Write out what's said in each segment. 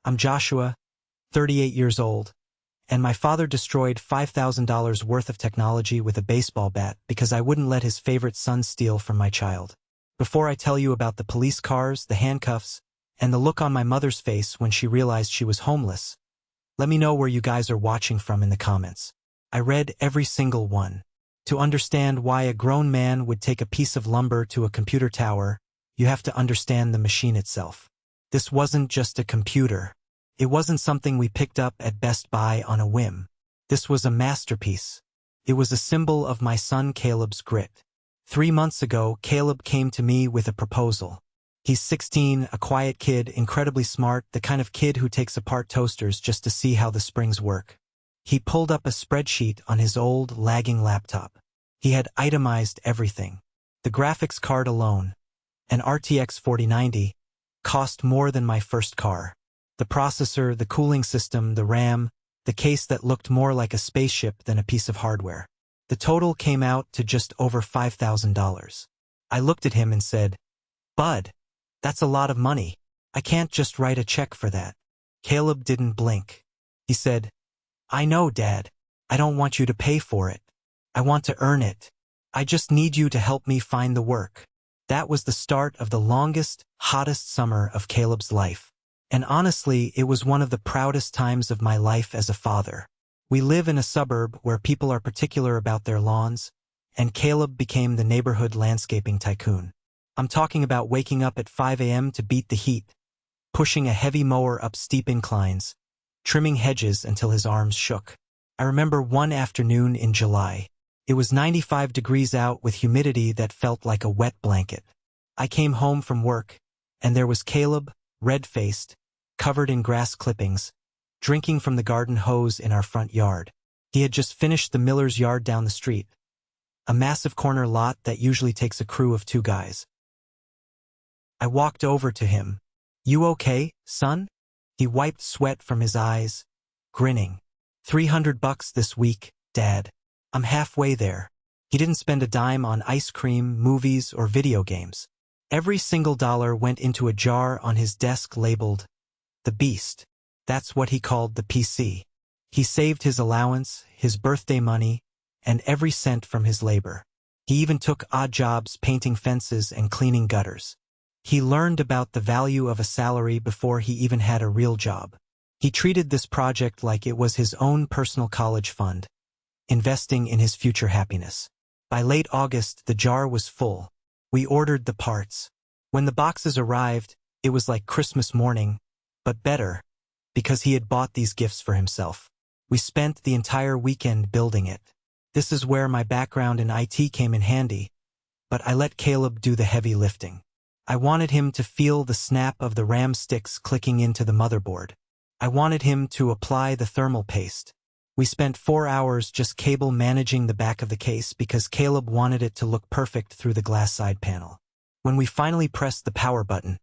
I'm Joshua, 38 years old, and my father destroyed $5,000 worth of technology with a baseball bat because I wouldn't let his favorite son steal from my child. Before I tell you about the police cars, the handcuffs, and the look on my mother's face when she realized she was homeless, let me know where you guys are watching from in the comments. I read every single one. To understand why a grown man would take a piece of lumber to a computer tower, you have to understand the machine itself. This wasn't just a computer. It wasn't something we picked up at Best Buy on a whim. This was a masterpiece. It was a symbol of my son Caleb's grit. 3 months ago, Caleb came to me with a proposal. He's 16, a quiet kid, incredibly smart, the kind of kid who takes apart toasters just to see how the springs work. He pulled up a spreadsheet on his old, lagging laptop. He had itemized everything. The graphics card alone, an RTX 4090, cost more than my first car. The processor, the cooling system, the RAM, the case that looked more like a spaceship than a piece of hardware. The total came out to just over $5,000. I looked at him and said, "Bud, that's a lot of money. I can't just write a check for that." Caleb didn't blink. He said, "I know, Dad. I don't want you to pay for it. I want to earn it. I just need you to help me find the work." That was the start of the longest, hottest summer of Caleb's life. And honestly, it was one of the proudest times of my life as a father. We live in a suburb where people are particular about their lawns, and Caleb became the neighborhood landscaping tycoon. I'm talking about waking up at 5 a.m. to beat the heat, pushing a heavy mower up steep inclines, trimming hedges until his arms shook. I remember one afternoon in July. It was 95 degrees out with humidity that felt like a wet blanket. I came home from work, and there was Caleb, red-faced, covered in grass clippings, drinking from the garden hose in our front yard. He had just finished the miller's yard down the street, a massive corner lot that usually takes a crew of 2 guys. I walked over to him. "You okay, son?" He wiped sweat from his eyes, grinning. $300 this week, Dad. I'm halfway there." He didn't spend a dime on ice cream, movies, or video games. Every single dollar went into a jar on his desk labeled, "The Beast." That's what he called the PC. He saved his allowance, his birthday money, and every cent from his labor. He even took odd jobs painting fences and cleaning gutters. He learned about the value of a salary before he even had a real job. He treated this project like it was his own personal college fund, investing in his future happiness. By late August, the jar was full. We ordered the parts. When the boxes arrived, it was like Christmas morning, but better, because he had bought these gifts for himself. We spent the entire weekend building it. This is where my background in IT came in handy, but I let Caleb do the heavy lifting. I wanted him to feel the snap of the RAM sticks clicking into the motherboard. I wanted him to apply the thermal paste. We spent 4 hours just cable managing the back of the case because Caleb wanted it to look perfect through the glass side panel. When we finally pressed the power button,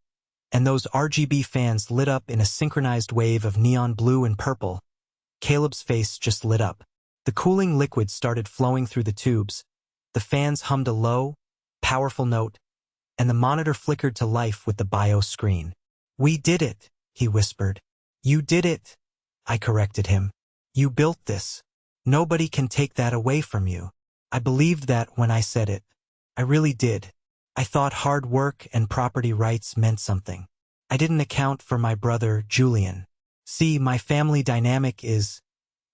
and those RGB fans lit up in a synchronized wave of neon blue and purple, Caleb's face just lit up. The cooling liquid started flowing through the tubes, the fans hummed a low, powerful note, and the monitor flickered to life with the BIOS screen. "We did it," he whispered. "You did it," I corrected him. "You built this. Nobody can take that away from you." I believed that when I said it. I really did. I thought hard work and property rights meant something. I didn't account for my brother, Julian. See, my family dynamic is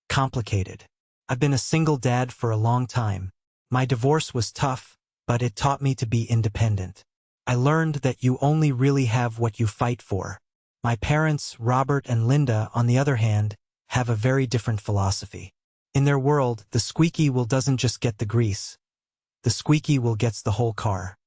complicated. I've been a single dad for a long time. My divorce was tough, but it taught me to be independent. I learned that you only really have what you fight for. My parents, Robert and Linda, on the other hand, have a very different philosophy. In their world, the squeaky wheel doesn't just get the grease. The squeaky wheel gets the whole car.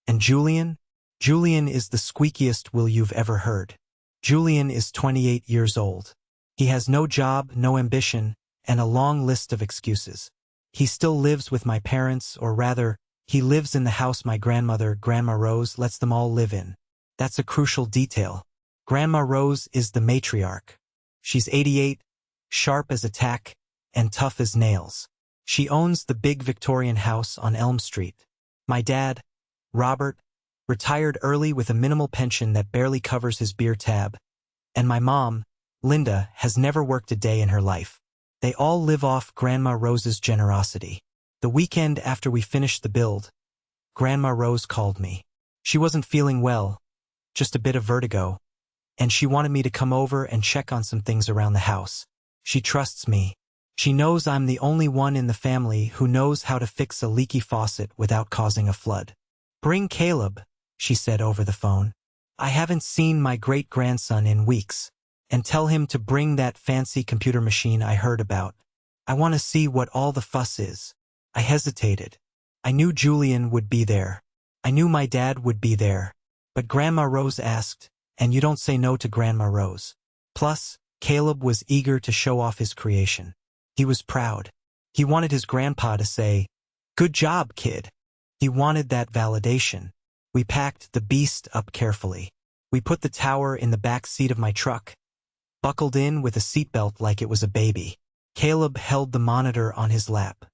And Julian? Julian is the squeakiest wheel you've ever heard. Julian is 28 years old. He has no job, no ambition, and a long list of excuses. He still lives with my parents, or rather, he lives in the house my grandmother, Grandma Rose, lets them all live in. That's a crucial detail. Grandma Rose is the matriarch. She's 88, sharp as a tack, and tough as nails. She owns the big Victorian house on Elm Street. My dad, Robert, retired early with a minimal pension that barely covers his beer tab, And my mom, Linda, has never worked a day in her life. They all live off Grandma Rose's generosity. The weekend after we finished the build, Grandma Rose called me. She wasn't feeling well, just a bit of vertigo, and she wanted me to come over and check on some things around the house. She trusts me. She knows I'm the only one in the family who knows how to fix a leaky faucet without causing a flood. "Bring Caleb," she said over the phone. "I haven't seen my great-grandson in weeks. And tell him to bring that fancy computer machine I heard about. I want to see what all the fuss is." I hesitated. I knew Julian would be there. I knew my dad would be there. But Grandma Rose asked, and you don't say no to Grandma Rose. Plus, Caleb was eager to show off his creation. He was proud. He wanted his grandpa to say, "Good job, kid." He wanted that validation. We packed the beast up carefully. We put the tower in the back seat of my truck, buckled in with a seatbelt like it was a baby. Caleb held the monitor on his lap.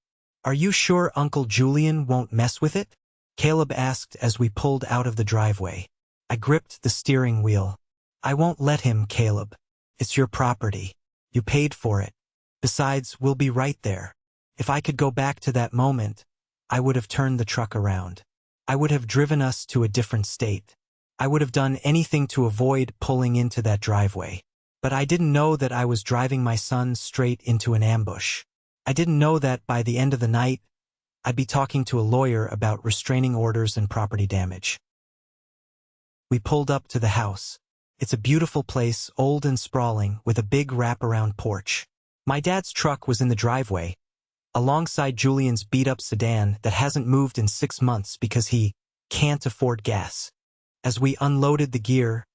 "Are you sure Uncle Julian won't mess with it?" Caleb asked as we pulled out of the driveway. I gripped the steering wheel. "I won't let him, Caleb. It's your property. You paid for it. Besides, we'll be right there." If I could go back to that moment, I would have turned the truck around. I would have driven us to a different state. I would have done anything to avoid pulling into that driveway. But I didn't know that I was driving my son straight into an ambush. I didn't know that by the end of the night, I'd be talking to a lawyer about restraining orders and property damage. We pulled up to the house. It's a beautiful place, old and sprawling, with a big wraparound porch. My dad's truck was in the driveway, alongside Julian's beat-up sedan that hasn't moved in 6 months because he can't afford gas. As we unloaded the gear,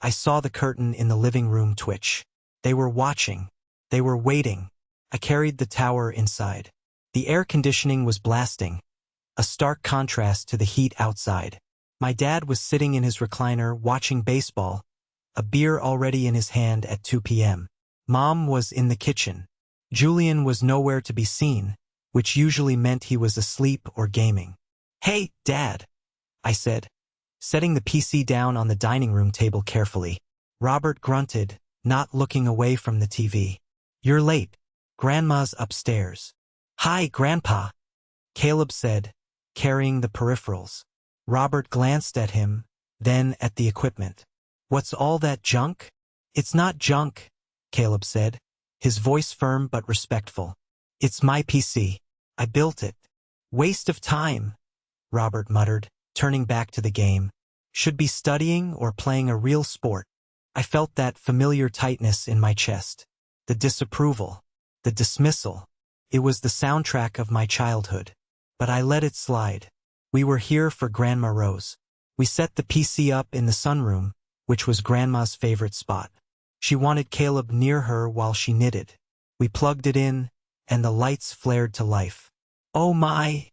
I saw the curtain in the living room twitch. They were watching. They were waiting. I carried the tower inside. The air conditioning was blasting, a stark contrast to the heat outside. My dad was sitting in his recliner watching baseball, a beer already in his hand at 2 p.m. Mom was in the kitchen. Julian was nowhere to be seen, which usually meant he was asleep or gaming. "Hey, Dad," I said, setting the PC down on the dining room table carefully. Robert grunted, not looking away from the TV. "You're late. Grandma's upstairs." "Hi, Grandpa," Caleb said, carrying the peripherals. Robert glanced at him, then at the equipment. "What's all that junk?" "It's not junk," Caleb said, his voice firm but respectful. "It's my PC. I built it." "Waste of time," Robert muttered, turning back to the game. "Should be studying or playing a real sport." I felt that familiar tightness in my chest. The disapproval. The dismissal. It was the soundtrack of my childhood. But I let it slide. We were here for Grandma Rose. We set the PC up in the sunroom, which was Grandma's favorite spot. She wanted Caleb near her while she knitted. We plugged it in, and the lights flared to life. "Oh my,"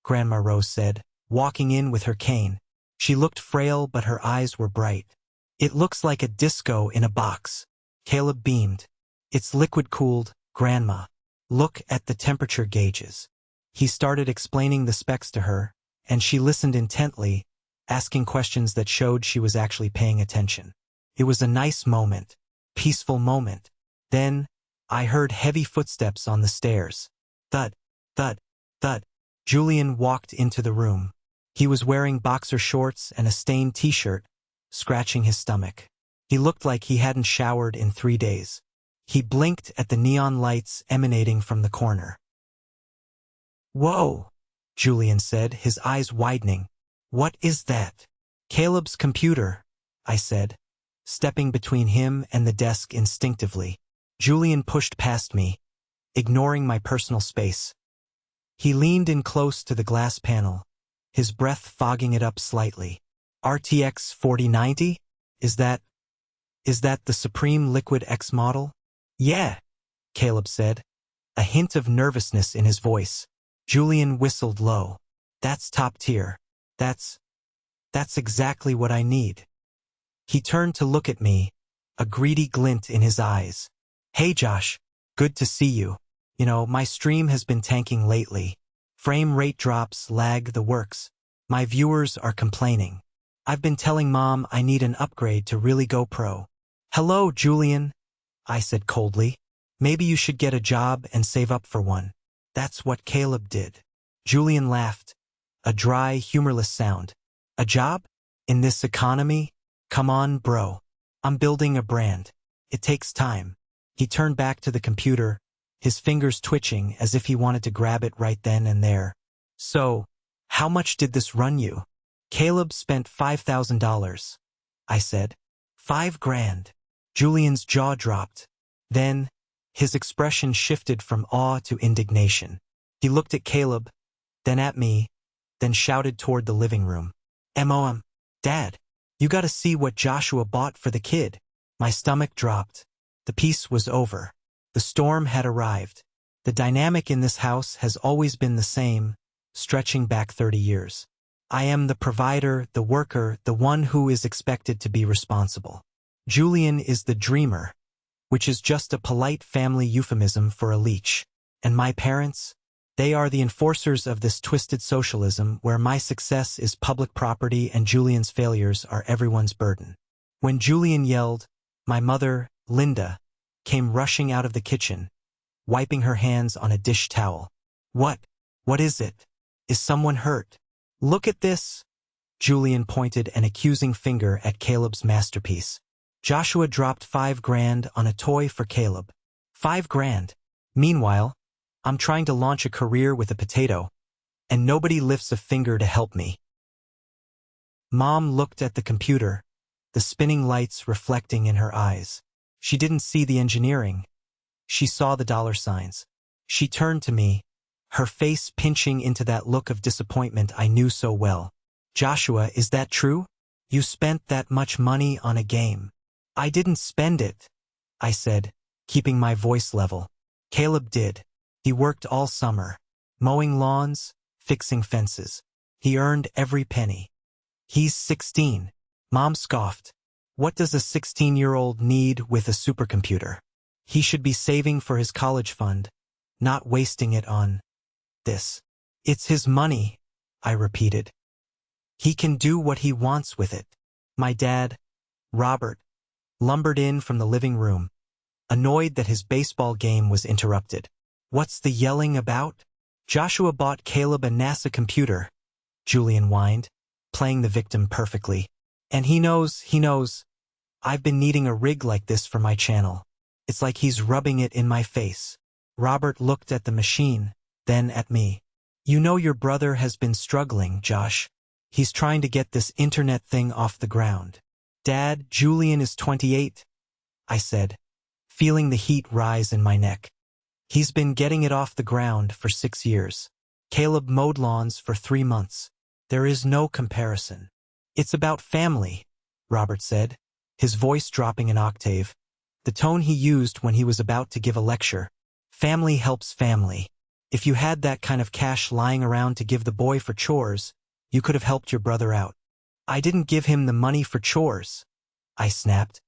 Grandma Rose said, walking in with her cane. She looked frail, but her eyes were bright. "It looks like a disco in a box." Caleb beamed. "It's liquid-cooled, Grandma. Look at the temperature gauges." He started explaining the specs to her, and she listened intently, asking questions that showed she was actually paying attention. It was a nice moment, peaceful moment. Then, I heard heavy footsteps on the stairs. Thud, thud, thud. Julian walked into the room. He was wearing boxer shorts and a stained t-shirt, scratching his stomach. He looked like he hadn't showered in 3 days. He blinked at the neon lights emanating from the corner. "Whoa," Julian said, his eyes widening. "What is that?" "Caleb's computer," I said, stepping between him and the desk instinctively. Julian pushed past me, ignoring my personal space. He leaned in close to the glass panel, his breath fogging it up slightly. "RTX 4090? Is that the Supreme Liquid X model?" "Yeah," Caleb said, a hint of nervousness in his voice. Julian whistled low. "That's top tier. That's exactly what I need." He turned to look at me, a greedy glint in his eyes. "Hey Josh, good to see you. You know, my stream has been tanking lately. Frame rate drops, lag, the works. My viewers are complaining. I've been telling Mom I need an upgrade to really go pro. "Hello, Julian," I said coldly. "Maybe you should get a job and save up for one." "That's what Caleb did." Julian laughed, a dry, humorless sound. "A job? In this economy? Come on, bro. I'm building a brand. It takes time." He turned back to the computer, his fingers twitching as if he wanted to grab it right then and there. "So, how much did this run you?" "Caleb spent $5,000, I said. $5,000. Julian's jaw dropped. Then, his expression shifted from awe to indignation. He looked at Caleb, then at me, then shouted toward the living room. Dad, you gotta see what Joshua bought for the kid." My stomach dropped. The peace was over. The storm had arrived. The dynamic in this house has always been the same, stretching back 30 years. I am the provider, the worker, the one who is expected to be responsible. Julian is the dreamer, which is just a polite family euphemism for a leech. And my parents? They are the enforcers of this twisted socialism where my success is public property and Julian's failures are everyone's burden. When Julian yelled, my mother, Linda, came rushing out of the kitchen, wiping her hands on a dish towel. What is it? Is someone hurt?" "Look at this." Julian pointed an accusing finger at Caleb's masterpiece. Joshua dropped $5,000 on a toy for Caleb. $5,000. Meanwhile, I'm trying to launch a career with a potato, and nobody lifts a finger to help me. Mom looked at the computer, the spinning lights reflecting in her eyes. She didn't see the engineering. She saw the dollar signs. She turned to me, her face pinching into that look of disappointment I knew so well. "Joshua, is that true? You spent that much money on a game." "I didn't spend it," I said, keeping my voice level. "Caleb did. He worked all summer, mowing lawns, fixing fences. He earned every penny. He's 16. Mom scoffed. "What does a 16-year-old need with a supercomputer? He should be saving for his college fund, not wasting it on this." "It's his money," I repeated. "He can do what he wants with it." My dad, Robert, lumbered in from the living room, annoyed that his baseball game was interrupted. "What's the yelling about?" "Joshua bought Caleb a NASA computer," Julian whined, playing the victim perfectly. "And he knows. I've been needing a rig like this for my channel. It's like he's rubbing it in my face." Robert looked at the machine, then at me. "You know your brother has been struggling, Josh. He's trying to get this internet thing off the ground." "Dad, Julian is 28, I said, feeling the heat rise in my neck. "He's been getting it off the ground for 6 years. Caleb mowed lawns for 3 months. There is no comparison." "It's about family," Robert said, his voice dropping an octave, the tone he used when he was about to give a lecture. "Family helps family. If you had that kind of cash lying around to give the boy for chores, you could have helped your brother out." "I didn't give him the money for chores," I snapped.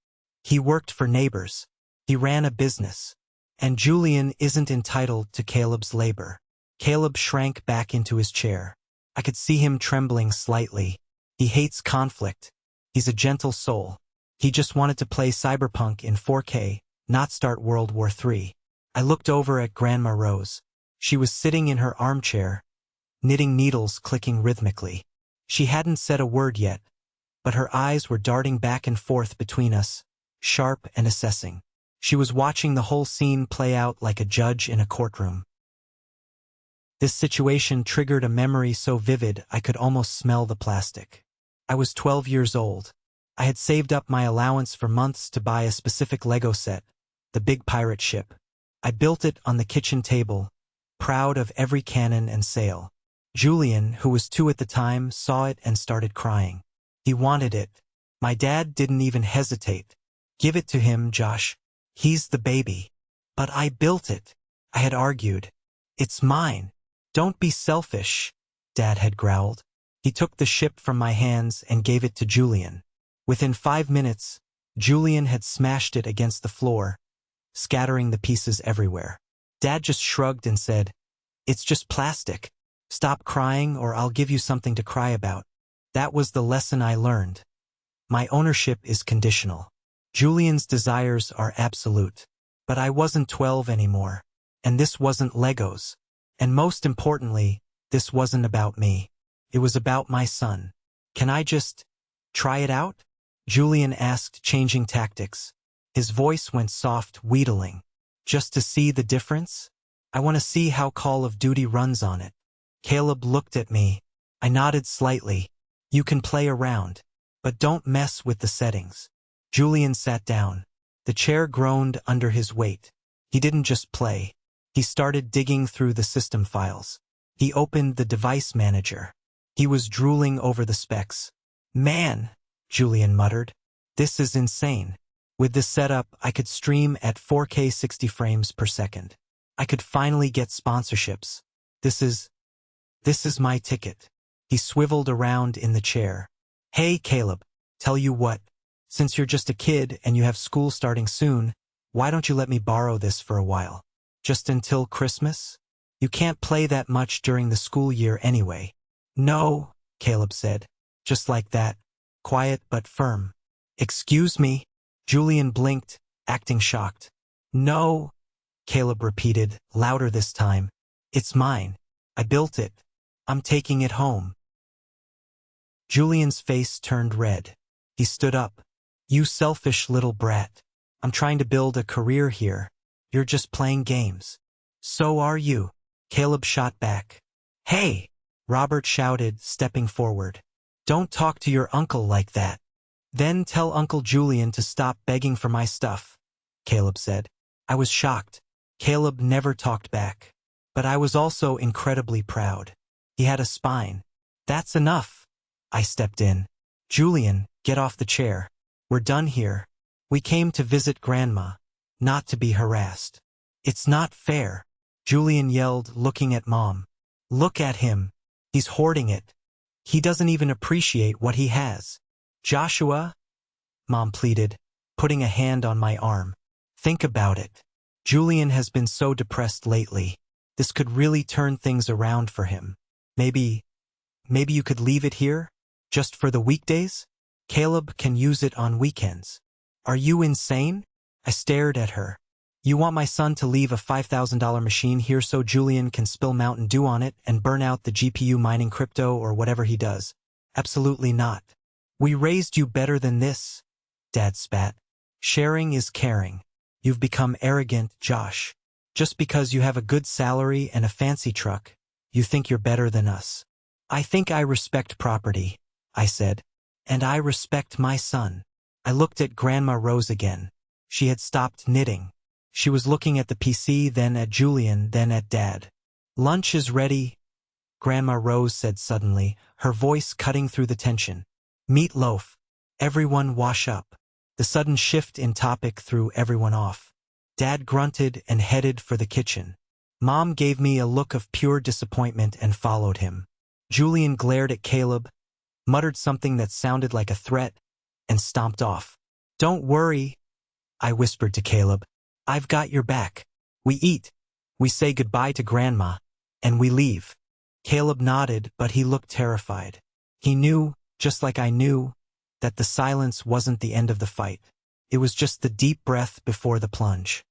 "He worked for neighbors. He ran a business. And Julian isn't entitled to Caleb's labor." Caleb shrank back into his chair. I could see him trembling slightly. He hates conflict. He's a gentle soul. He just wanted to play Cyberpunk in 4K, not start World War III. I looked over at Grandma Rose. She was sitting in her armchair, knitting needles clicking rhythmically. She hadn't said a word yet, but her eyes were darting back and forth between us, sharp and assessing. She was watching the whole scene play out like a judge in a courtroom. This situation triggered a memory so vivid I could almost smell the plastic. I was 12 years old. I had saved up my allowance for months to buy a specific Lego set, the big pirate ship. I built it on the kitchen table, proud of every cannon and sail. Julian, who was 2 at the time, saw it and started crying. He wanted it. My dad didn't even hesitate. "Give it to him, Josh. He's the baby." "But I built it," I had argued. "It's mine." "Don't be selfish," Dad had growled. He took the ship from my hands and gave it to Julian. Within 5 minutes, Julian had smashed it against the floor, scattering the pieces everywhere. Dad just shrugged and said, "It's just plastic. Stop crying or I'll give you something to cry about." That was the lesson I learned. My ownership is conditional. Julian's desires are absolute. But I wasn't 12 anymore. And this wasn't Legos. And most importantly, this wasn't about me. It was about my son. Can I just try it out? Julian asked, changing tactics. His voice went soft, wheedling. Just to see the difference? I want to see how Call of Duty runs on it. Caleb looked at me. I nodded slightly. You can play around. But don't mess with the settings. Julian sat down. The chair groaned under his weight. He didn't just play. He started digging through the system files. He opened the device manager. He was drooling over the specs. Man, Julian muttered. This is insane. With this setup, I could stream at 4K 60 frames per second. I could finally get sponsorships. This is my ticket. He swiveled around in the chair. Hey, Caleb, tell you what. Since you're just a kid and you have school starting soon, why don't you let me borrow this for a while? Just until Christmas? You can't play that much during the school year anyway. No, Caleb said. Just like that. Quiet but firm. Excuse me? Julian blinked, acting shocked. No, Caleb repeated, louder this time. It's mine. I built it. I'm taking it home. Julian's face turned red. He stood up. You selfish little brat. I'm trying to build a career here. You're just playing games. So are you. Caleb shot back. Hey! Robert shouted, stepping forward. Don't talk to your uncle like that. Then tell Uncle Julian to stop begging for my stuff, Caleb said. I was shocked. Caleb never talked back. But I was also incredibly proud. He had a spine. That's enough. I stepped in. Julian, get off the chair. We're done here. We came to visit Grandma, not to be harassed. It's not fair, Julian yelled, looking at Mom. Look at him. He's hoarding it. He doesn't even appreciate what he has. Joshua? Mom pleaded, putting a hand on my arm. Think about it. Julian has been so depressed lately. This could really turn things around for him. Maybe you could leave it here? Just for the weekdays? Caleb can use it on weekends. Are you insane? I stared at her. You want my son to leave a $5,000 machine here so Julian can spill Mountain Dew on it and burn out the GPU mining crypto or whatever he does? Absolutely not. We raised you better than this, Dad spat. Sharing is caring. You've become arrogant, Josh. Just because you have a good salary and a fancy truck, you think you're better than us. I think I respect property, I said. And I respect my son. I looked at Grandma Rose again. She had stopped knitting. She was looking at the PC, then at Julian, then at Dad. Lunch is ready, Grandma Rose said suddenly, her voice cutting through the tension. Meatloaf. Everyone wash up. The sudden shift in topic threw everyone off. Dad grunted and headed for the kitchen. Mom gave me a look of pure disappointment and followed him. Julian glared at Caleb, muttered something that sounded like a threat, and stomped off. Don't worry, I whispered to Caleb. I've got your back. We eat. We say goodbye to Grandma. And we leave. Caleb nodded, but he looked terrified. He knew, just like I knew, that the silence wasn't the end of the fight. It was just the deep breath before the plunge.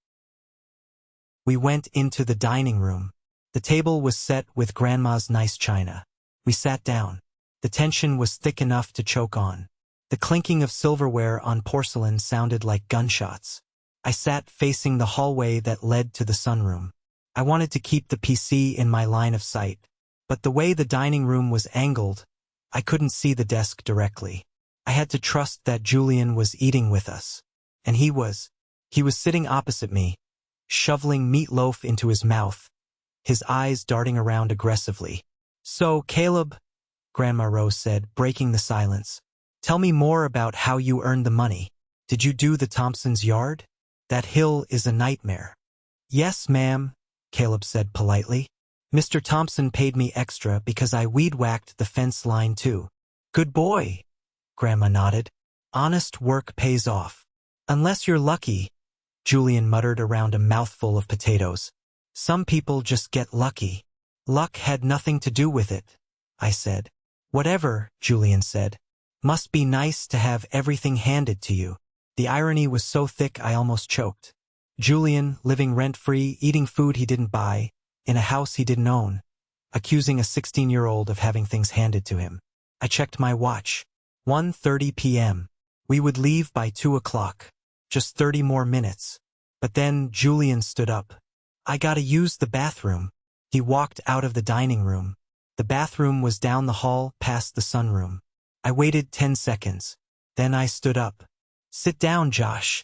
We went into the dining room. The table was set with Grandma's nice china. We sat down. The tension was thick enough to choke on. The clinking of silverware on porcelain sounded like gunshots. I sat facing the hallway that led to the sunroom. I wanted to keep the PC in my line of sight, but the way the dining room was angled, I couldn't see the desk directly. I had to trust that Julian was eating with us. And he was sitting opposite me, shoveling meatloaf into his mouth, his eyes darting around aggressively. So, Caleb, Grandma Rose said, breaking the silence, tell me more about how you earned the money. Did you do the Thompson's yard? That hill is a nightmare. Yes, ma'am, Caleb said politely. Mr. Thompson paid me extra because I weed-whacked the fence line too. Good boy, Grandma nodded. Honest work pays off. Unless you're lucky, Julian muttered around a mouthful of potatoes. Some people just get lucky. Luck had nothing to do with it, I said. Whatever, Julian said. Must be nice to have everything handed to you. The irony was so thick I almost choked. Julian, living rent-free, eating food he didn't buy, in a house he didn't own, accusing a 16-year-old of having things handed to him. I checked my watch. 1:30 p.m. We would leave by 2 o'clock. Just 30 more minutes. But then Julian stood up. I gotta use the bathroom. He walked out of the dining room. The bathroom was down the hall past the sunroom. I waited 10 seconds. Then I stood up. Sit down, Josh,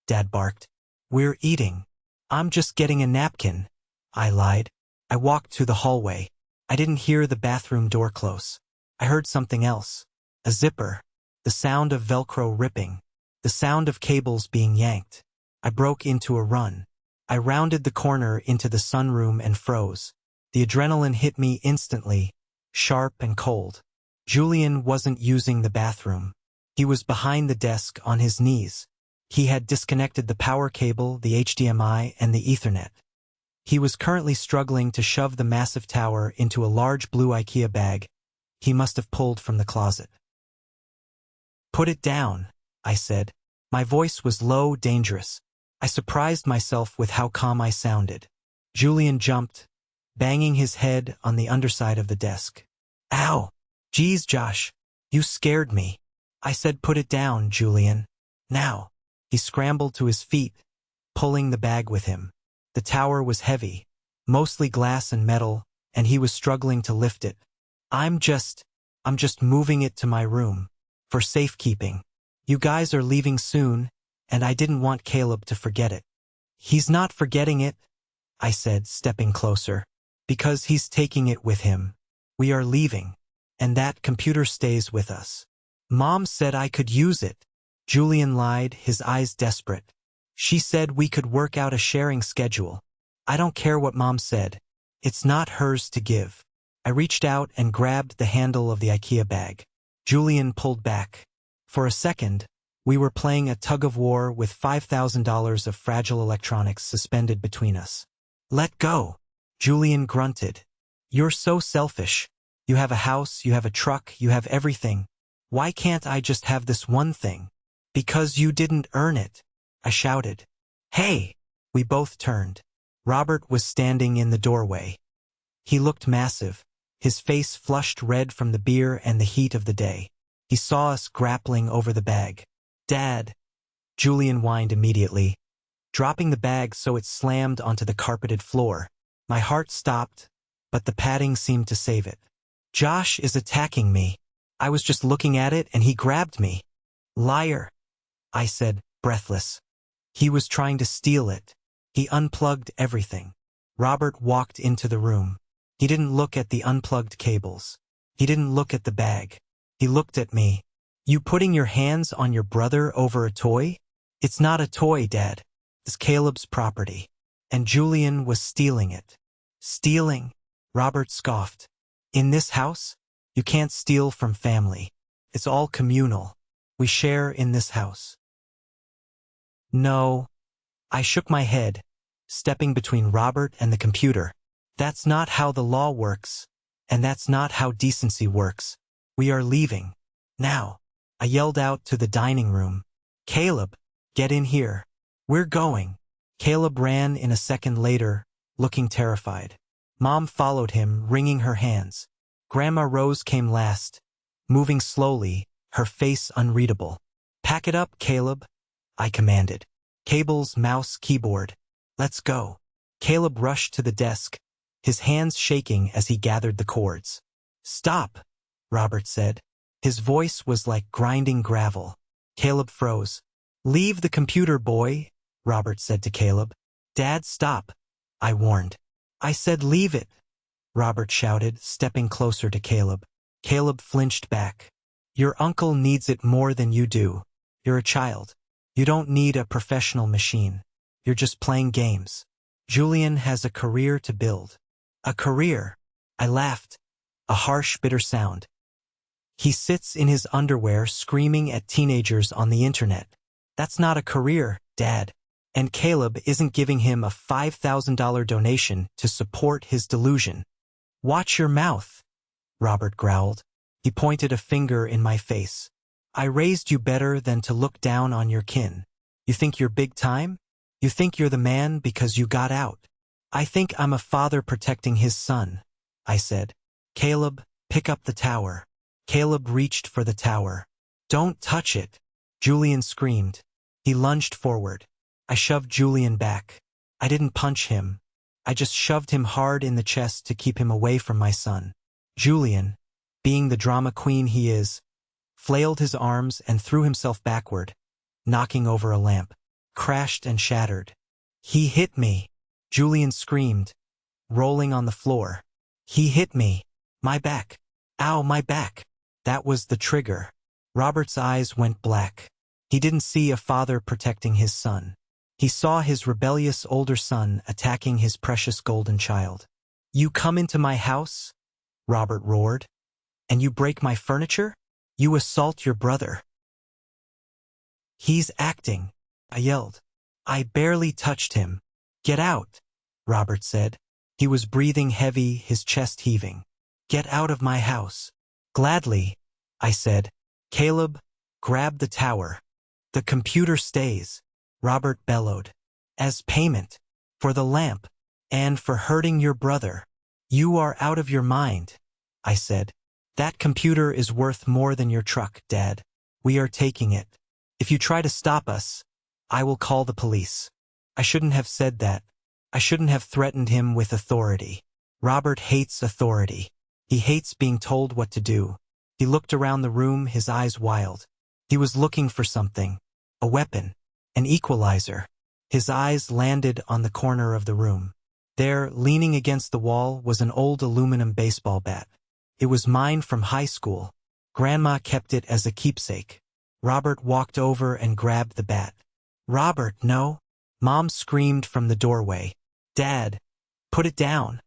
Dad barked. We're eating. I'm just getting a napkin, I lied. I walked to the hallway. I didn't hear the bathroom door close. I heard something else. A zipper. The sound of Velcro ripping. The sound of cables being yanked. I broke into a run. I rounded the corner into the sunroom and froze. The adrenaline hit me instantly, sharp and cold. Julian wasn't using the bathroom. He was behind the desk on his knees. He had disconnected the power cable, the HDMI, and the Ethernet. He was currently struggling to shove the massive tower into a large blue IKEA bag he must have pulled from the closet. Put it down, I said. My voice was low, dangerous. I surprised myself with how calm I sounded. Julian jumped, banging his head on the underside of the desk. Ow! Geez, Josh, you scared me. I said put it down, Julian. Now. He scrambled to his feet, pulling the bag with him. The tower was heavy, mostly glass and metal, and he was struggling to lift it. I'm just moving it to my room. For safekeeping. You guys are leaving soon, and I didn't want Caleb to forget it. He's not forgetting it, I said, stepping closer. Because he's taking it with him. We are leaving. And that computer stays with us. Mom said I could use it. Julian lied, his eyes desperate. She said we could work out a sharing schedule. I don't care what Mom said. It's not hers to give. I reached out and grabbed the handle of the IKEA bag. Julian pulled back. For a second, we were playing a tug-of-war with $5,000 of fragile electronics suspended between us. Let go. Julian grunted. You're so selfish. You have a house, you have a truck, you have everything. Why can't I just have this one thing? Because you didn't earn it, I shouted. Hey! We both turned. Robert was standing in the doorway. He looked massive, his face flushed red from the beer and the heat of the day. He saw us grappling over the bag. Dad! Julian whined immediately, dropping the bag so it slammed onto the carpeted floor. My heart stopped, but the padding seemed to save it. Josh is attacking me. I was just looking at it and he grabbed me. Liar, I said, breathless. He was trying to steal it. He unplugged everything. Robert walked into the room. He didn't look at the unplugged cables. He didn't look at the bag. He looked at me. You putting your hands on your brother over a toy? It's not a toy, Dad. It's Caleb's property. And Julian was stealing it. Stealing? Robert scoffed. In this house? You can't steal from family. It's all communal. We share in this house. No. I shook my head, stepping between Robert and the computer. That's not how the law works, and that's not how decency works. We are leaving. Now. I yelled out to the dining room. Caleb, get in here. We're going. Caleb ran in a second later, looking terrified. Mom followed him, wringing her hands. Grandma Rose came last, moving slowly, her face unreadable. Pack it up, Caleb, I commanded. Cables, mouse, keyboard. Let's go. Caleb rushed to the desk, his hands shaking as he gathered the cords. Stop, Robert said. His voice was like grinding gravel. Caleb froze. Leave the computer, boy, Robert said to Caleb. Dad, stop, I warned. I said leave it, Robert shouted, stepping closer to Caleb. Caleb flinched back. Your uncle needs it more than you do. You're a child. You don't need a professional machine. You're just playing games. Julian has a career to build. A career. I laughed. A harsh, bitter sound. He sits in his underwear screaming at teenagers on the internet. That's not a career, Dad. And Caleb isn't giving him a $5,000 donation to support his delusion. Watch your mouth, Robert growled. He pointed a finger in my face. I raised you better than to look down on your kin. You think you're big time? You think you're the man because you got out. I think I'm a father protecting his son, I said. Caleb, pick up the tower. Caleb reached for the tower. Don't touch it, Julian screamed. He lunged forward. I shoved Julian back. I didn't punch him. I just shoved him hard in the chest to keep him away from my son. Julian, being the drama queen he is, flailed his arms and threw himself backward, knocking over a lamp, crashed and shattered. He hit me, Julian screamed, rolling on the floor. He hit me. My back. Ow, my back. That was the trigger. Robert's eyes went black. He didn't see a father protecting his son. He saw his rebellious older son attacking his precious golden child. You come into my house? Robert roared. And you break my furniture? You assault your brother. He's acting, I yelled. I barely touched him. Get out, Robert said. He was breathing heavy, his chest heaving. Get out of my house. Gladly, I said. Caleb, grab the tower. The computer stays, Robert bellowed. As payment. For the lamp. And for hurting your brother. You are out of your mind, I said. That computer is worth more than your truck, Dad. We are taking it. If you try to stop us, I will call the police. I shouldn't have said that. I shouldn't have threatened him with authority. Robert hates authority. He hates being told what to do. He looked around the room, his eyes wild. He was looking for something. A weapon. An equalizer. His eyes landed on the corner of the room. There, leaning against the wall, was an old aluminum baseball bat. It was mine from high school. Grandma kept it as a keepsake. Robert walked over and grabbed the bat. Robert, no. Mom screamed from the doorway. Dad, put it down,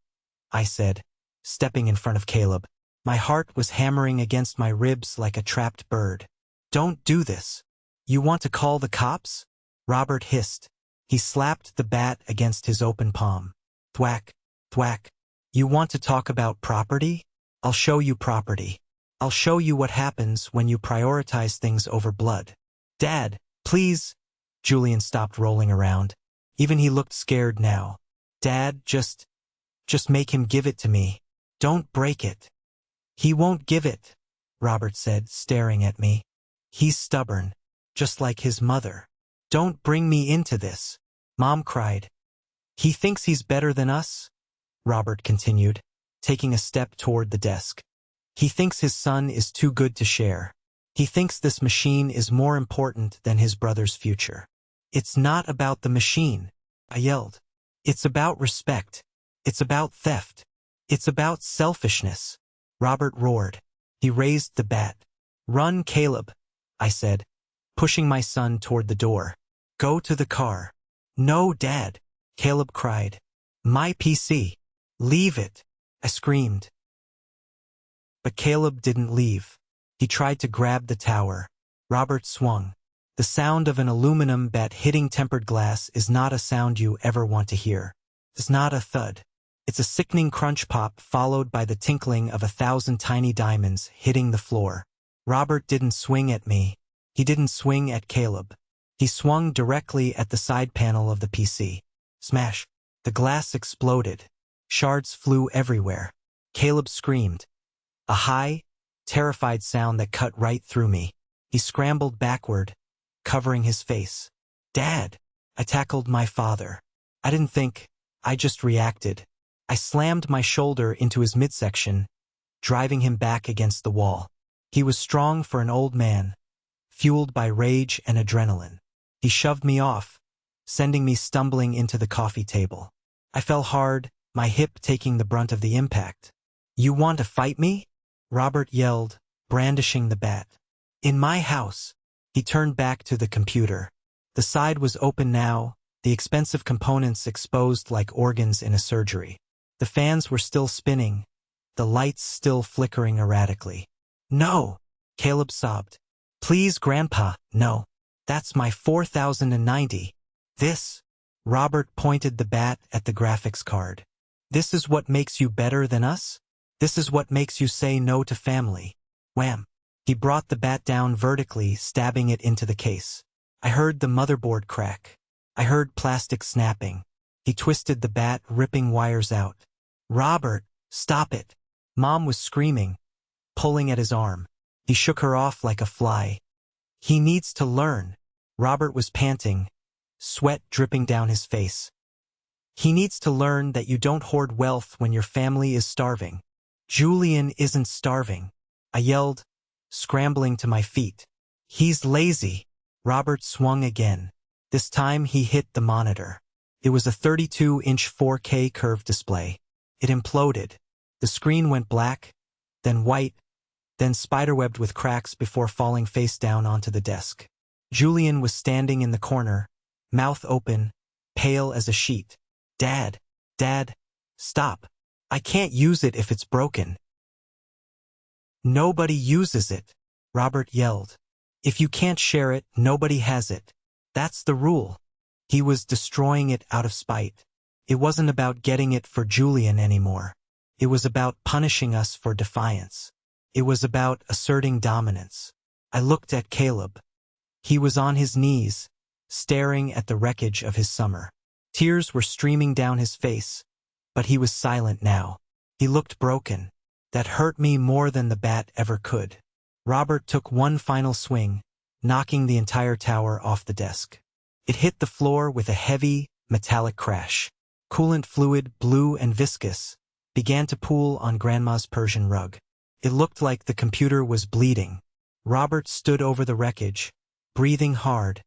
I said, stepping in front of Caleb. My heart was hammering against my ribs like a trapped bird. Don't do this. You want to call the cops? Robert hissed. He slapped the bat against his open palm. Thwack, thwack. You want to talk about property? I'll show you property. I'll show you what happens when you prioritize things over blood. Dad, please. Julian stopped rolling around. Even he looked scared now. Dad, just make him give it to me. Don't break it. He won't give it, Robert said, staring at me. He's stubborn, just like his mother. Don't bring me into this, Mom cried. He thinks he's better than us? Robert continued, taking a step toward the desk. He thinks his son is too good to share. He thinks this machine is more important than his brother's future. It's not about the machine, I yelled. It's about respect. It's about theft. It's about selfishness. Robert roared. He raised the bat. Run, Caleb, I said, pushing my son toward the door. Go to the car. No, Dad, Caleb cried. My PC. Leave it, I screamed. But Caleb didn't leave. He tried to grab the tower. Robert swung. The sound of an aluminum bat hitting tempered glass is not a sound you ever want to hear. It's not a thud. It's a sickening crunch pop followed by the tinkling of 1,000 tiny diamonds hitting the floor. Robert didn't swing at me. He didn't swing at Caleb. He swung directly at the side panel of the PC. Smash. The glass exploded. Shards flew everywhere. Caleb screamed. A high, terrified sound that cut right through me. He scrambled backward, covering his face. Dad! I tackled my father. I didn't think, I just reacted. I slammed my shoulder into his midsection, driving him back against the wall. He was strong for an old man, fueled by rage and adrenaline. He shoved me off, sending me stumbling into the coffee table. I fell hard, my hip taking the brunt of the impact. You want to fight me? Robert yelled, brandishing the bat. In my house. He turned back to the computer. The side was open now, the expensive components exposed like organs in a surgery. The fans were still spinning, the lights still flickering erratically. No, Caleb sobbed. Please, Grandpa, no. That's my 4,090. This, Robert pointed the bat at the graphics card. This is what makes you better than us? This is what makes you say no to family. Wham. He brought the bat down vertically, stabbing it into the case. I heard the motherboard crack. I heard plastic snapping. He twisted the bat, ripping wires out. "Robert, stop it!" Mom was screaming, pulling at his arm. He shook her off like a fly. "He needs to learn." Robert was panting, sweat dripping down his face. "He needs to learn that you don't hoard wealth when your family is starving." "Julian isn't starving," I yelled, scrambling to my feet. "He's lazy." Robert swung again. This time he hit the monitor. It was a 32-inch 4K curved display. It imploded. The screen went black, then white, then spiderwebbed with cracks before falling face down onto the desk. Julian was standing in the corner, mouth open, pale as a sheet. Dad, stop. I can't use it if it's broken." "Nobody uses it," Robert yelled. "If you can't share it, nobody has it. That's the rule." He was destroying it out of spite. It wasn't about getting it for Julian anymore. It was about punishing us for defiance. It was about asserting dominance. I looked at Caleb. He was on his knees, staring at the wreckage of his summer. Tears were streaming down his face, but he was silent now. He looked broken. That hurt me more than the bat ever could. Robert took one final swing, knocking the entire tower off the desk. It hit the floor with a heavy, metallic crash. Coolant fluid, blue and viscous, began to pool on Grandma's Persian rug. It looked like the computer was bleeding. Robert stood over the wreckage, breathing hard,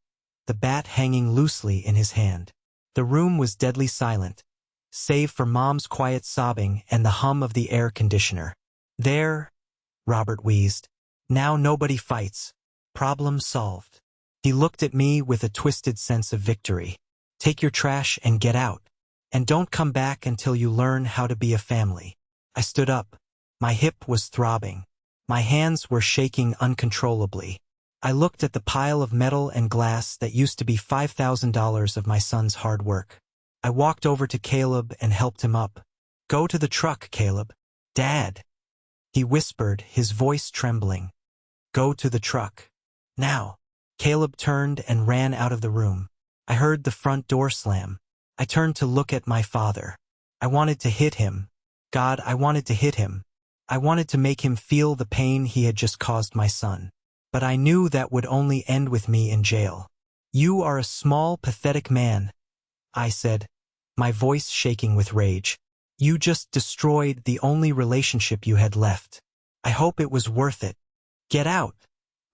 the bat hanging loosely in his hand. The room was deadly silent, save for Mom's quiet sobbing and the hum of the air conditioner. "There," Robert wheezed. "Now nobody fights. Problem solved." He looked at me with a twisted sense of victory. "Take your trash and get out. And don't come back until you learn how to be a family." I stood up. My hip was throbbing. My hands were shaking uncontrollably. I looked at the pile of metal and glass that used to be $5,000 of my son's hard work. I walked over to Caleb and helped him up. "Go to the truck, Caleb." "Dad," he whispered, his voice trembling. "Go to the truck. Now." Caleb turned and ran out of the room. I heard the front door slam. I turned to look at my father. I wanted to hit him. God, I wanted to hit him. I wanted to make him feel the pain he had just caused my son. But I knew that would only end with me in jail. "You are a small, pathetic man," I said, my voice shaking with rage. "You just destroyed the only relationship you had left. I hope it was worth it." "Get out,"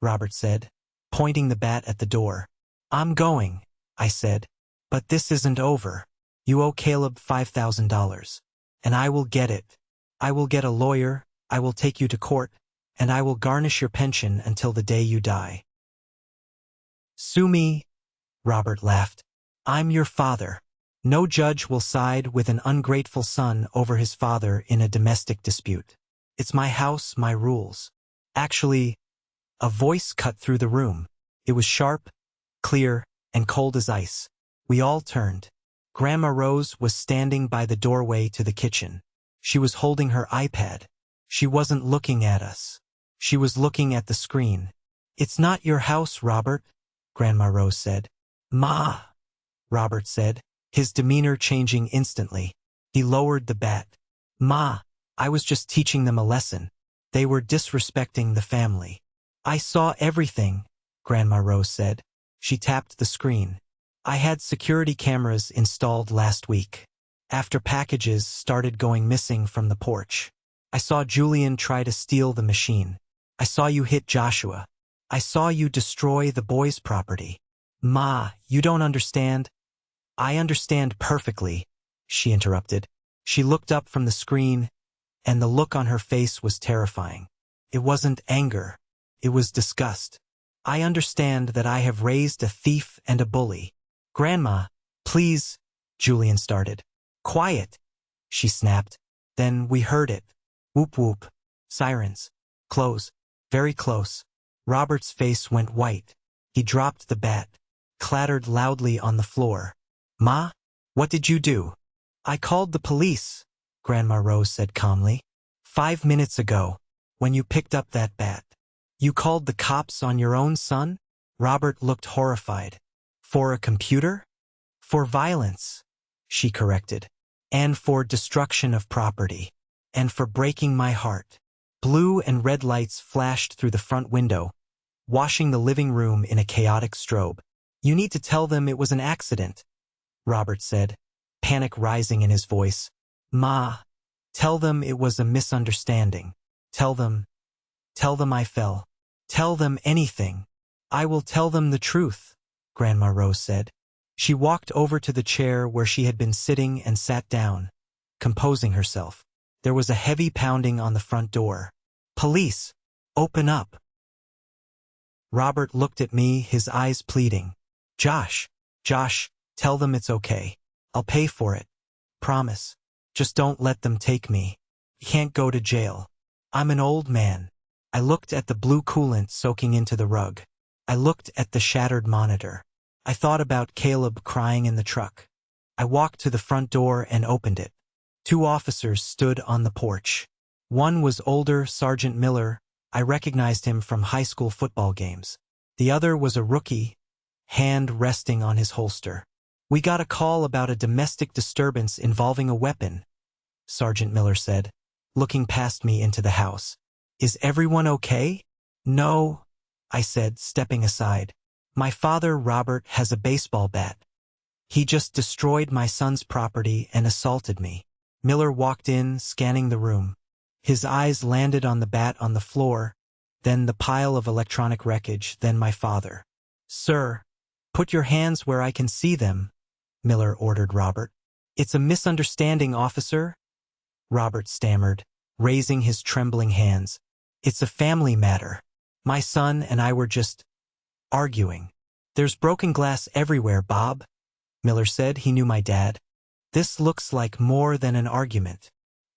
Robert said, pointing the bat at the door. "I'm going," I said. "But this isn't over. You owe Caleb $5,000. And I will get it. I will get a lawyer, I will take you to court, and I will garnish your pension until the day you die." "Sue me," Robert laughed. "I'm your father. No judge will side with an ungrateful son over his father in a domestic dispute. It's my house, my rules." Actually, a voice cut through the room. It was sharp, clear, and cold as ice. We all turned. Grandma Rose was standing by the doorway to the kitchen. She was holding her iPad. She wasn't looking at us. She was looking at the screen. "It's not your house, Robert," Grandma Rose said. "Ma," Robert said, his demeanor changing instantly. He lowered the bat. "Ma, I was just teaching them a lesson. They were disrespecting the family." "I saw everything," Grandma Rose said. She tapped the screen. "I had security cameras installed last week. After packages started going missing from the porch. I saw Julian try to steal the machine. I saw you hit Joshua. I saw you destroy the boys' property." "Ma, you don't understand." "I understand perfectly," she interrupted. She looked up from the screen, and the look on her face was terrifying. It wasn't anger. It was disgust. "I understand that I have raised a thief and a bully." "Grandma, please," Julian started. "Quiet," she snapped. Then we heard it. Whoop whoop. Sirens. Close. Very close. Robert's face went white. He dropped the bat. Clattered loudly on the floor. "Ma, what did you do?" "I called the police," Grandma Rose said calmly. "5 minutes ago, when you picked up that bat. You called the cops on your own son? Robert looked horrified. For a computer? For violence, she corrected. And for destruction of property. And for breaking my heart. Blue and red lights flashed through the front window, washing the living room in a chaotic strobe. You need to tell them it was an accident, Robert said, panic rising in his voice. Ma, tell them it was a misunderstanding. Tell them I fell. Tell them anything. I will tell them the truth, Grandma Rose said. She walked over to the chair where she had been sitting and sat down, composing herself. There was a heavy pounding on the front door. Police, open up. Robert looked at me, his eyes pleading. Josh, tell them it's okay. I'll pay for it. Promise. Just don't let them take me. I can't go to jail. I'm an old man. I looked at the blue coolant soaking into the rug. I looked at the shattered monitor. I thought about Caleb crying in the truck. I walked to the front door and opened it. 2 officers stood on the porch. One was older, Sergeant Miller. I recognized him from high school football games. The other was a rookie, hand resting on his holster. We got a call about a domestic disturbance involving a weapon, Sergeant Miller said, looking past me into the house. Is everyone okay? No, I said, stepping aside. My father, Robert, has a baseball bat. He just destroyed my son's property and assaulted me. Miller walked in, scanning the room. His eyes landed on the bat on the floor, then the pile of electronic wreckage, then my father. Sir, put your hands where I can see them, Miller ordered Robert. It's a misunderstanding, officer, Robert stammered, raising his trembling hands. It's a family matter. My son and I were just arguing. There's broken glass everywhere, Bob, Miller said. He knew my dad. This looks like more than an argument.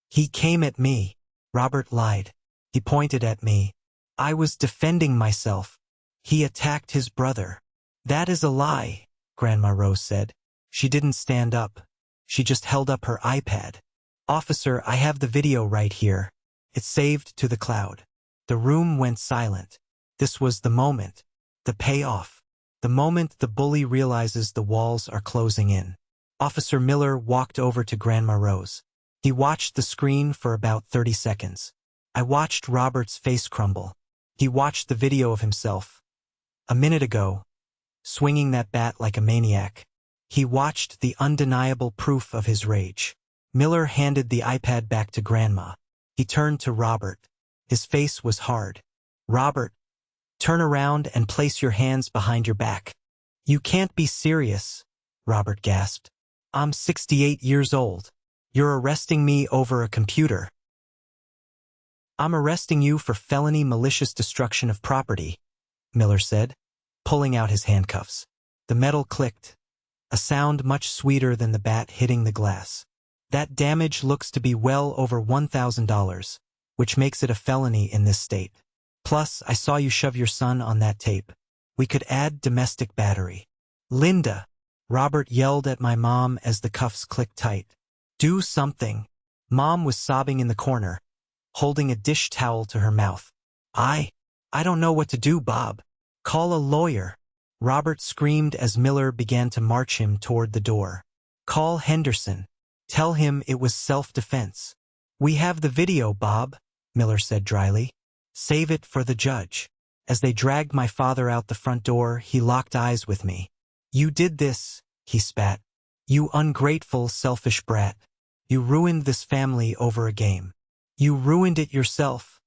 He came at me. Robert lied. He pointed at me. I was defending myself. He attacked his brother. That is a lie, Grandma Rose said. She didn't stand up. She just held up her iPad. Officer, I have the video right here. It's saved to the cloud. The room went silent. This was the moment. The payoff. The moment the bully realizes the walls are closing in. Officer Miller walked over to Grandma Rose. He watched the screen for about 30 seconds. I watched Robert's face crumble. He watched the video of himself. A minute ago, swinging that bat like a maniac. He watched the undeniable proof of his rage. Miller handed the iPad back to Grandma. He turned to Robert. His face was hard. Robert, turn around and place your hands behind your back. You can't be serious, Robert gasped. I'm 68 years old. You're arresting me over a computer. I'm arresting you for felony malicious destruction of property, Miller said, pulling out his handcuffs. The metal clicked, a sound much sweeter than the bat hitting the glass. That damage looks to be well over $1,000, which makes it a felony in this state. Plus, I saw you shove your son on that tape. We could add domestic battery. Linda, Robert yelled at my mom as the cuffs clicked tight. Do something. Mom was sobbing in the corner, holding a dish towel to her mouth. I don't know what to do, Bob. Call a lawyer. Robert screamed as Miller began to march him toward the door. Call Henderson. Tell him it was self-defense. We have the video, Bob, Miller said dryly. Save it for the judge. As they dragged my father out the front door, he locked eyes with me. You did this, he spat. You ungrateful, selfish brat. You ruined this family over a game. You ruined it yourself,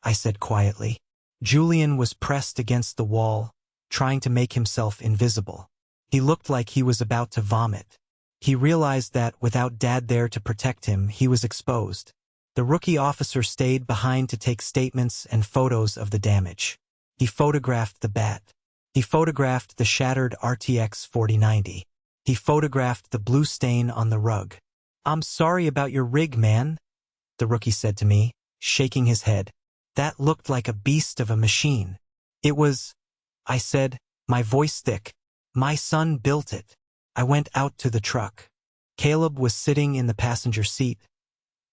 I said quietly. Julian was pressed against the wall, trying to make himself invisible. He looked like he was about to vomit. He realized that without Dad there to protect him, he was exposed. The rookie officer stayed behind to take statements and photos of the damage. He photographed the bat. He photographed the shattered RTX 4090. He photographed the blue stain on the rug. I'm sorry about your rig, man, the rookie said to me, shaking his head. That looked like a beast of a machine. It was, I said, my voice thick. My son built it. I went out to the truck. Caleb was sitting in the passenger seat,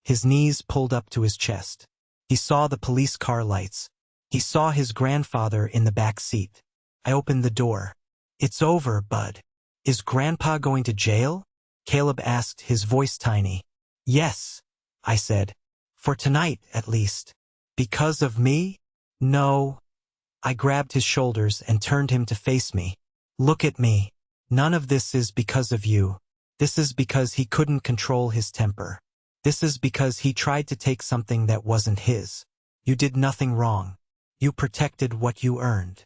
his knees pulled up to his chest. He saw the police car lights, He saw his grandfather in the back seat. I opened the door. "It's over, Bud. Is Grandpa going to jail?" Caleb asked, his voice tiny. "Yes," I said. "For tonight, at least." "Because of me?" "No." I grabbed his shoulders and turned him to face me. "Look at me. None of this is because of you. This is because he couldn't control his temper. This is because he tried to take something that wasn't his. You did nothing wrong. You protected what you earned."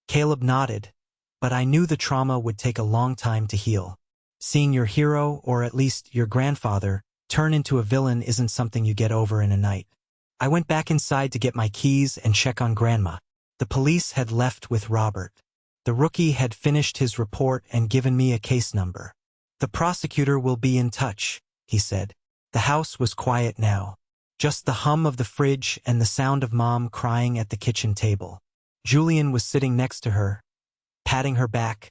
Caleb nodded, but I knew the trauma would take a long time to heal. Seeing your hero, or at least your grandfather, turn into a villain isn't something you get over in a night. I went back inside to get my keys and check on Grandma. The police had left with Robert. The rookie had finished his report and given me a case number. "The prosecutor will be in touch," he said. The house was quiet now. Just the hum of the fridge and the sound of Mom crying at the kitchen table. Julian was sitting next to her, patting her back,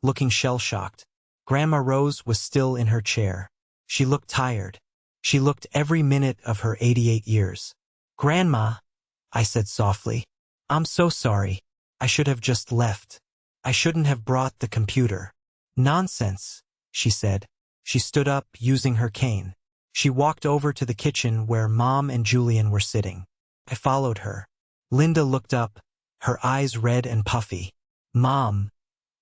looking shell-shocked. Grandma Rose was still in her chair. She looked tired. She looked every minute of her 88 years. "Grandma," I said softly, "I'm so sorry. I should have just left. I shouldn't have brought the computer." "Nonsense," she said. She stood up, using her cane. She walked over to the kitchen where Mom and Julian were sitting. I followed her. Linda looked up, her eyes red and puffy. "Mom,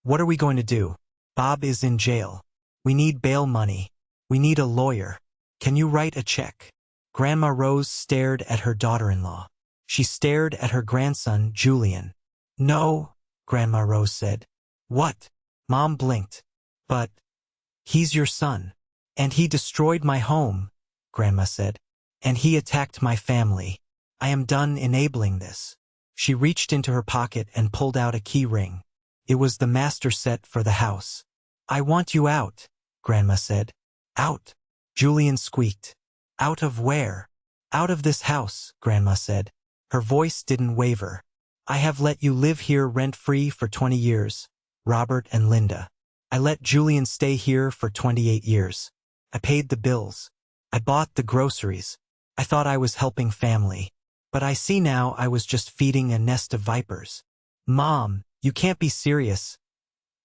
what are we going to do? Bob is in jail. We need bail money. We need a lawyer. Can you write a check?" Grandma Rose stared at her daughter-in-law. She stared at her grandson, Julian. "No," Grandma Rose said. "What?" Mom blinked. "But he's your son. And he destroyed my home," Grandma said. "And he attacked my family. I am done enabling this." She reached into her pocket and pulled out a key ring. It was the master set for the house. "I want you out," Grandma said. "Out?" Julian squeaked. "Out of where?" "Out of this house," Grandma said. Her voice didn't waver. "I have let you live here rent-free for 20 years, Robert and Linda. I let Julian stay here for 28 years. I paid the bills. I bought the groceries. I thought I was helping family. But I see now I was just feeding a nest of vipers." "Mom, you can't be serious."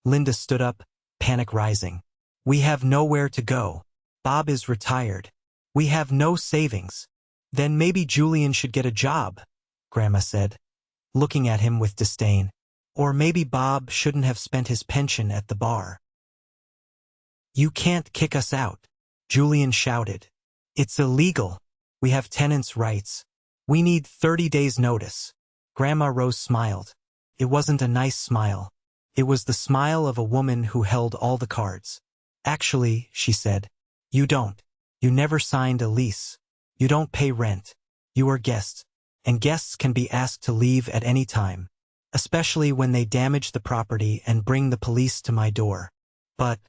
Linda stood up, panic rising. "We have nowhere to go. Bob is retired. We have no savings." "Then maybe Julian should get a job," Grandma said, looking at him with disdain. "Or maybe Bob shouldn't have spent his pension at the bar." "You can't kick us out," Julian shouted. "It's illegal. We have tenants' rights. We need 30 days' notice." Grandma Rose smiled. It wasn't a nice smile. It was the smile of a woman who held all the cards. "Actually," she said, "you don't. You never signed a lease. You don't pay rent. You are guests. And guests can be asked to leave at any time, especially when they damage the property and bring the police to my door." "But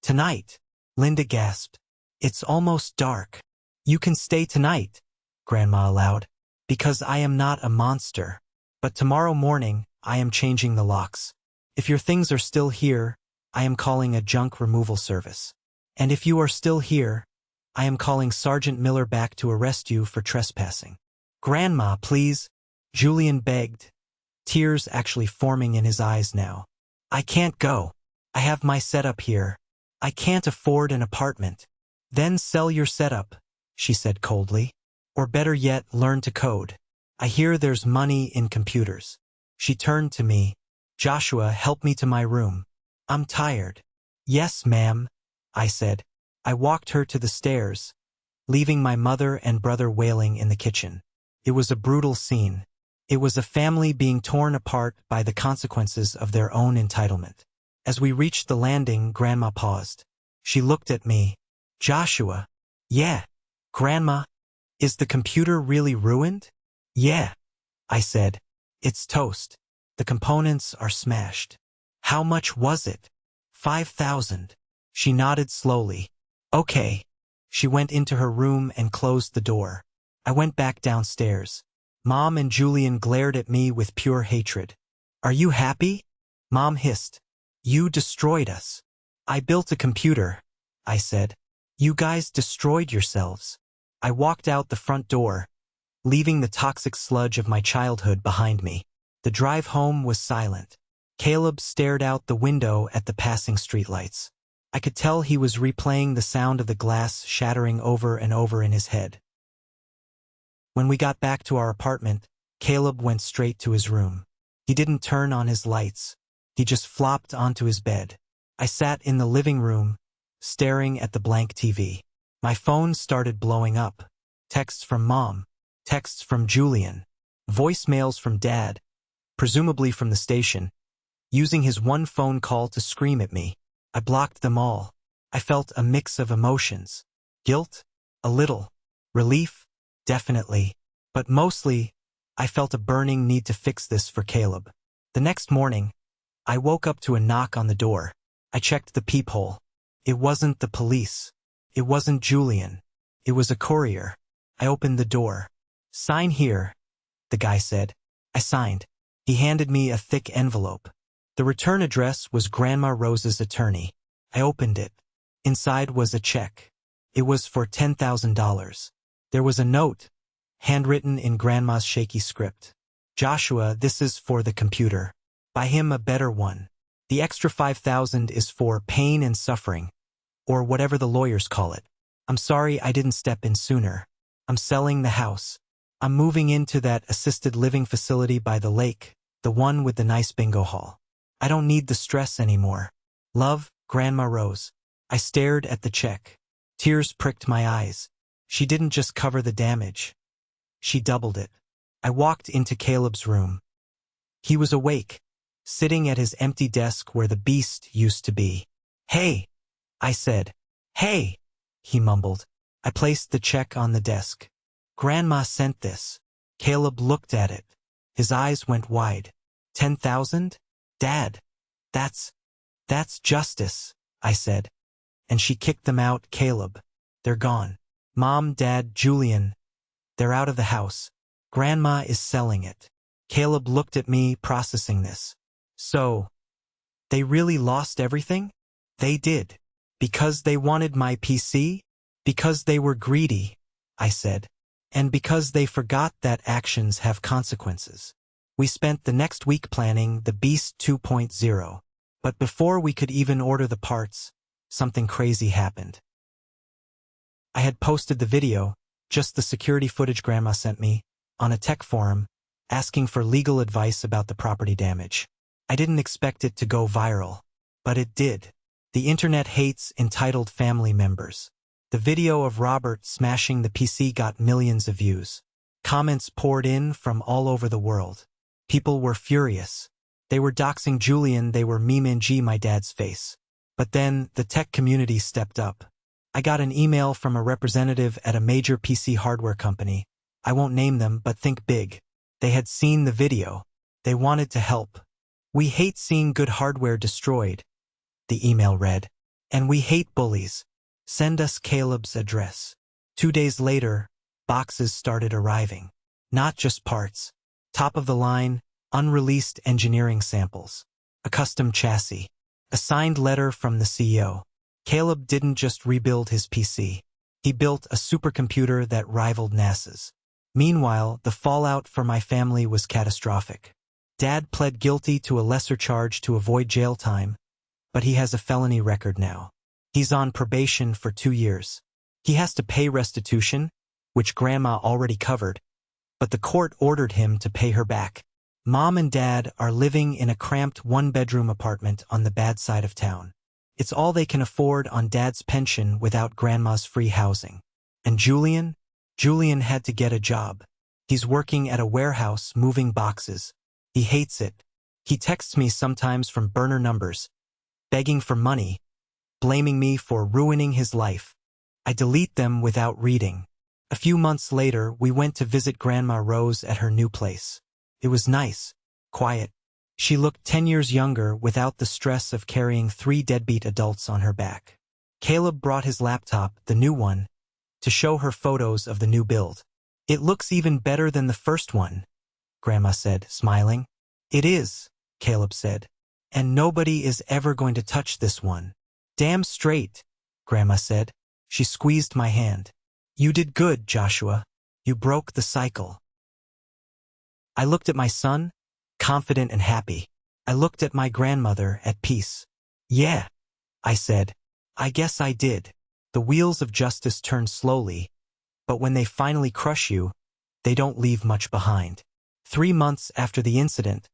tonight," Linda gasped. "It's almost dark." "You can stay tonight," Grandma allowed, "because I am not a monster. But tomorrow morning, I am changing the locks. If your things are still here, I am calling a junk removal service. And if you are still here, I am calling Sergeant Miller back to arrest you for trespassing." "Grandma, please," Julian begged, tears actually forming in his eyes now. "I can't go. I have my setup here. I can't afford an apartment." "Then sell your setup," she said coldly. "Or better yet, learn to code. I hear there's money in computers." She turned to me. "Joshua, help me to my room. I'm tired." "Yes, ma'am," I said. I walked her to the stairs, leaving my mother and brother wailing in the kitchen. It was a brutal scene. It was a family being torn apart by the consequences of their own entitlement. As we reached the landing, Grandma paused. She looked at me. "Joshua." "Yeah." "Grandma, is the computer really ruined?" "Yeah," I said. "It's toast. The components are smashed." "How much was it?" $5,000. She nodded slowly. "Okay." She went into her room and closed the door. I went back downstairs. Mom and Julian glared at me with pure hatred. "Are you happy?" Mom hissed. "You destroyed us." "I built a computer," I said. "You guys destroyed yourselves." I walked out the front door, leaving the toxic sludge of my childhood behind me. The drive home was silent. Caleb stared out the window at the passing streetlights. I could tell he was replaying the sound of the glass shattering over and over in his head. When we got back to our apartment, Caleb went straight to his room. He didn't turn on his lights. He just flopped onto his bed. I sat in the living room, staring at the blank TV. My phone started blowing up. Texts from Mom, texts from Julian, voicemails from Dad, presumably from the station, using his one phone call to scream at me. I blocked them all. I felt a mix of emotions. Guilt? A little. Relief? Definitely. But mostly, I felt a burning need to fix this for Caleb. The next morning, I woke up to a knock on the door. I checked the peephole. It wasn't the police. It wasn't Julian. It was a courier. I opened the door. "Sign here," the guy said. I signed. He handed me a thick envelope. The return address was Grandma Rose's attorney. I opened it. Inside was a check. It was for $10,000. There was a note, handwritten in Grandma's shaky script. "Joshua, this is for the computer. Buy him a better one. The extra $5,000 is for pain and suffering, or whatever the lawyers call it. I'm sorry I didn't step in sooner. I'm selling the house. I'm moving into that assisted living facility by the lake, the one with the nice bingo hall. I don't need the stress anymore. Love, Grandma Rose." I stared at the check. Tears pricked my eyes. She didn't just cover the damage. She doubled it. I walked into Caleb's room. He was awake, sitting at his empty desk where the beast used to be. "Hey," I said. "Hey," he mumbled. I placed the check on the desk. "Grandma sent this." Caleb looked at it. His eyes went wide. 10,000? "Dad, that's justice," I said. "And she kicked them out, Caleb. They're gone. Mom, Dad, Julian, they're out of the house. Grandma is selling it." Caleb looked at me, processing this. "So, they really lost everything?" "They did. Because they wanted my PC? Because they were greedy," I said. "And because they forgot that actions have consequences." We spent the next week planning the Beast 2.0. But before we could even order the parts, something crazy happened. I had posted the video, just the security footage Grandma sent me, on a tech forum, asking for legal advice about the property damage. I didn't expect it to go viral, but it did. The internet hates entitled family members. The video of Robert smashing the PC got millions of views. Comments poured in from all over the world. People were furious. They were doxing Julian, they were meme-ing my dad's face. But then, the tech community stepped up. I got an email from a representative at a major PC hardware company. I won't name them, but think big. They had seen the video. They wanted to help. "We hate seeing good hardware destroyed," the email read. "And we hate bullies. Send us Caleb's address." 2 days later, boxes started arriving. Not just parts. Top of the line, unreleased engineering samples. A custom chassis. A signed letter from the CEO. Caleb didn't just rebuild his PC. He built a supercomputer that rivaled NASA's. Meanwhile, the fallout for my family was catastrophic. Dad pled guilty to a lesser charge to avoid jail time, but he has a felony record now. He's on probation for 2 years. He has to pay restitution, which Grandma already covered, but the court ordered him to pay her back. Mom and Dad are living in a cramped one-bedroom apartment on the bad side of town. It's all they can afford on Dad's pension without Grandma's free housing. And Julian? Julian had to get a job. He's working at a warehouse moving boxes. He hates it. He texts me sometimes from burner numbers, begging for money, blaming me for ruining his life. I delete them without reading. A few months later, we went to visit Grandma Rose at her new place. It was nice, quiet. She looked 10 years younger without the stress of carrying 3 deadbeat adults on her back. Caleb brought his laptop, the new one, to show her photos of the new build. "It looks even better than the first one," Grandma said, smiling. "It is," Caleb said. "And nobody is ever going to touch this one." "Damn straight," Grandma said. She squeezed my hand. "You did good, Joshua." You broke the cycle. I looked at my son, confident and happy. I looked at my grandmother, at peace. Yeah, I said. I guess I did. The wheels of justice turn slowly, but when they finally crush you, they don't leave much behind. 3 months after the incident,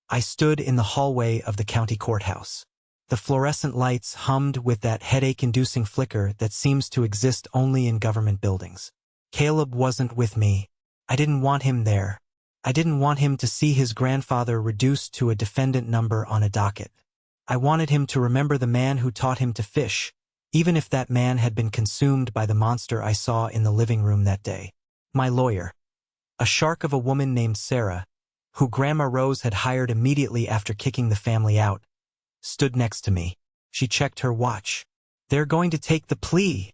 I stood in the hallway of the county courthouse. The fluorescent lights hummed with that headache-inducing flicker that seems to exist only in government buildings. Caleb wasn't with me. I didn't want him there. I didn't want him to see his grandfather reduced to a defendant number on a docket. I wanted him to remember the man who taught him to fish, even if that man had been consumed by the monster I saw in the living room that day. My lawyer, a shark of a woman named Sarah, who Grandma Rose had hired immediately after kicking the family out, stood next to me. She checked her watch. "They're going to take the plea,"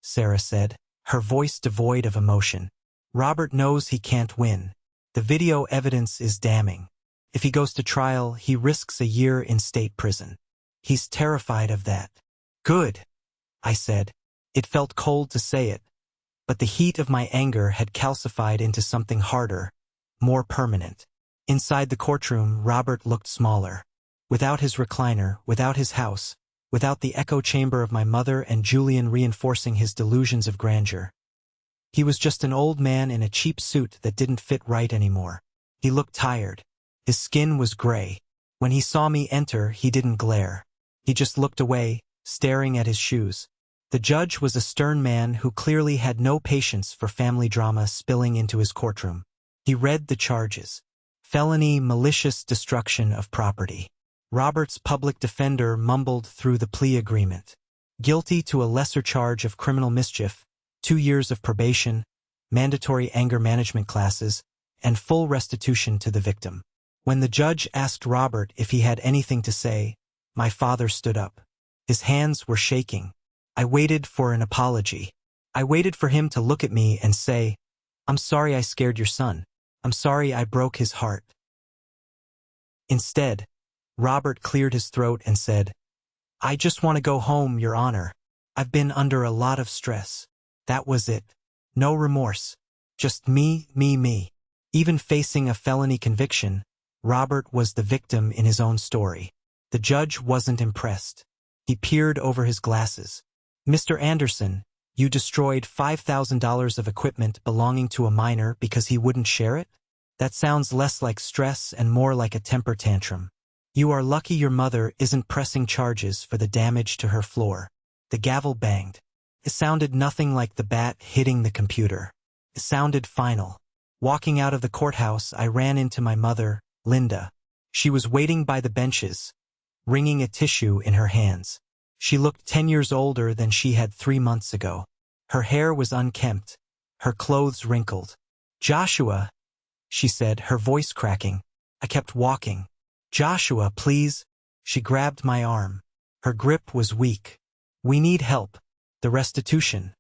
Sarah said, her voice devoid of emotion. "Robert knows he can't win. The video evidence is damning. If he goes to trial, he risks a year in state prison. He's terrified of that." "Good," I said. It felt cold to say it, but the heat of my anger had calcified into something harder, more permanent. Inside the courtroom, Robert looked smaller. Without his recliner, without his house, without the echo chamber of my mother and Julian reinforcing his delusions of grandeur. He was just an old man in a cheap suit that didn't fit right anymore. He looked tired. His skin was gray. When he saw me enter, he didn't glare. He just looked away, staring at his shoes. The judge was a stern man who clearly had no patience for family drama spilling into his courtroom. He read the charges. Felony, malicious destruction of property. Robert's public defender mumbled through the plea agreement. Guilty to a lesser charge of criminal mischief, 2 years of probation, mandatory anger management classes, and full restitution to the victim. When the judge asked Robert if he had anything to say, my father stood up. His hands were shaking. I waited for an apology. I waited for him to look at me and say, "I'm sorry I scared your son. I'm sorry I broke his heart." Instead, Robert cleared his throat and said, "I just want to go home, Your Honor. I've been under a lot of stress." That was it. No remorse. Just me. Even facing a felony conviction, Robert was the victim in his own story. The judge wasn't impressed. He peered over his glasses. "Mr. Anderson, you destroyed $5,000 of equipment belonging to a minor because he wouldn't share it? That sounds less like stress and more like a temper tantrum. You are lucky your mother isn't pressing charges for the damage to her floor." The gavel banged. It sounded nothing like the bat hitting the computer. It sounded final. Walking out of the courthouse, I ran into my mother, Linda. She was waiting by the benches, wringing a tissue in her hands. She looked 10 years older than she had 3 months ago. Her hair was unkempt, her clothes wrinkled. "Joshua," she said, her voice cracking. I kept walking. "Joshua, please." She grabbed my arm. Her grip was weak. "We need help. The restitution."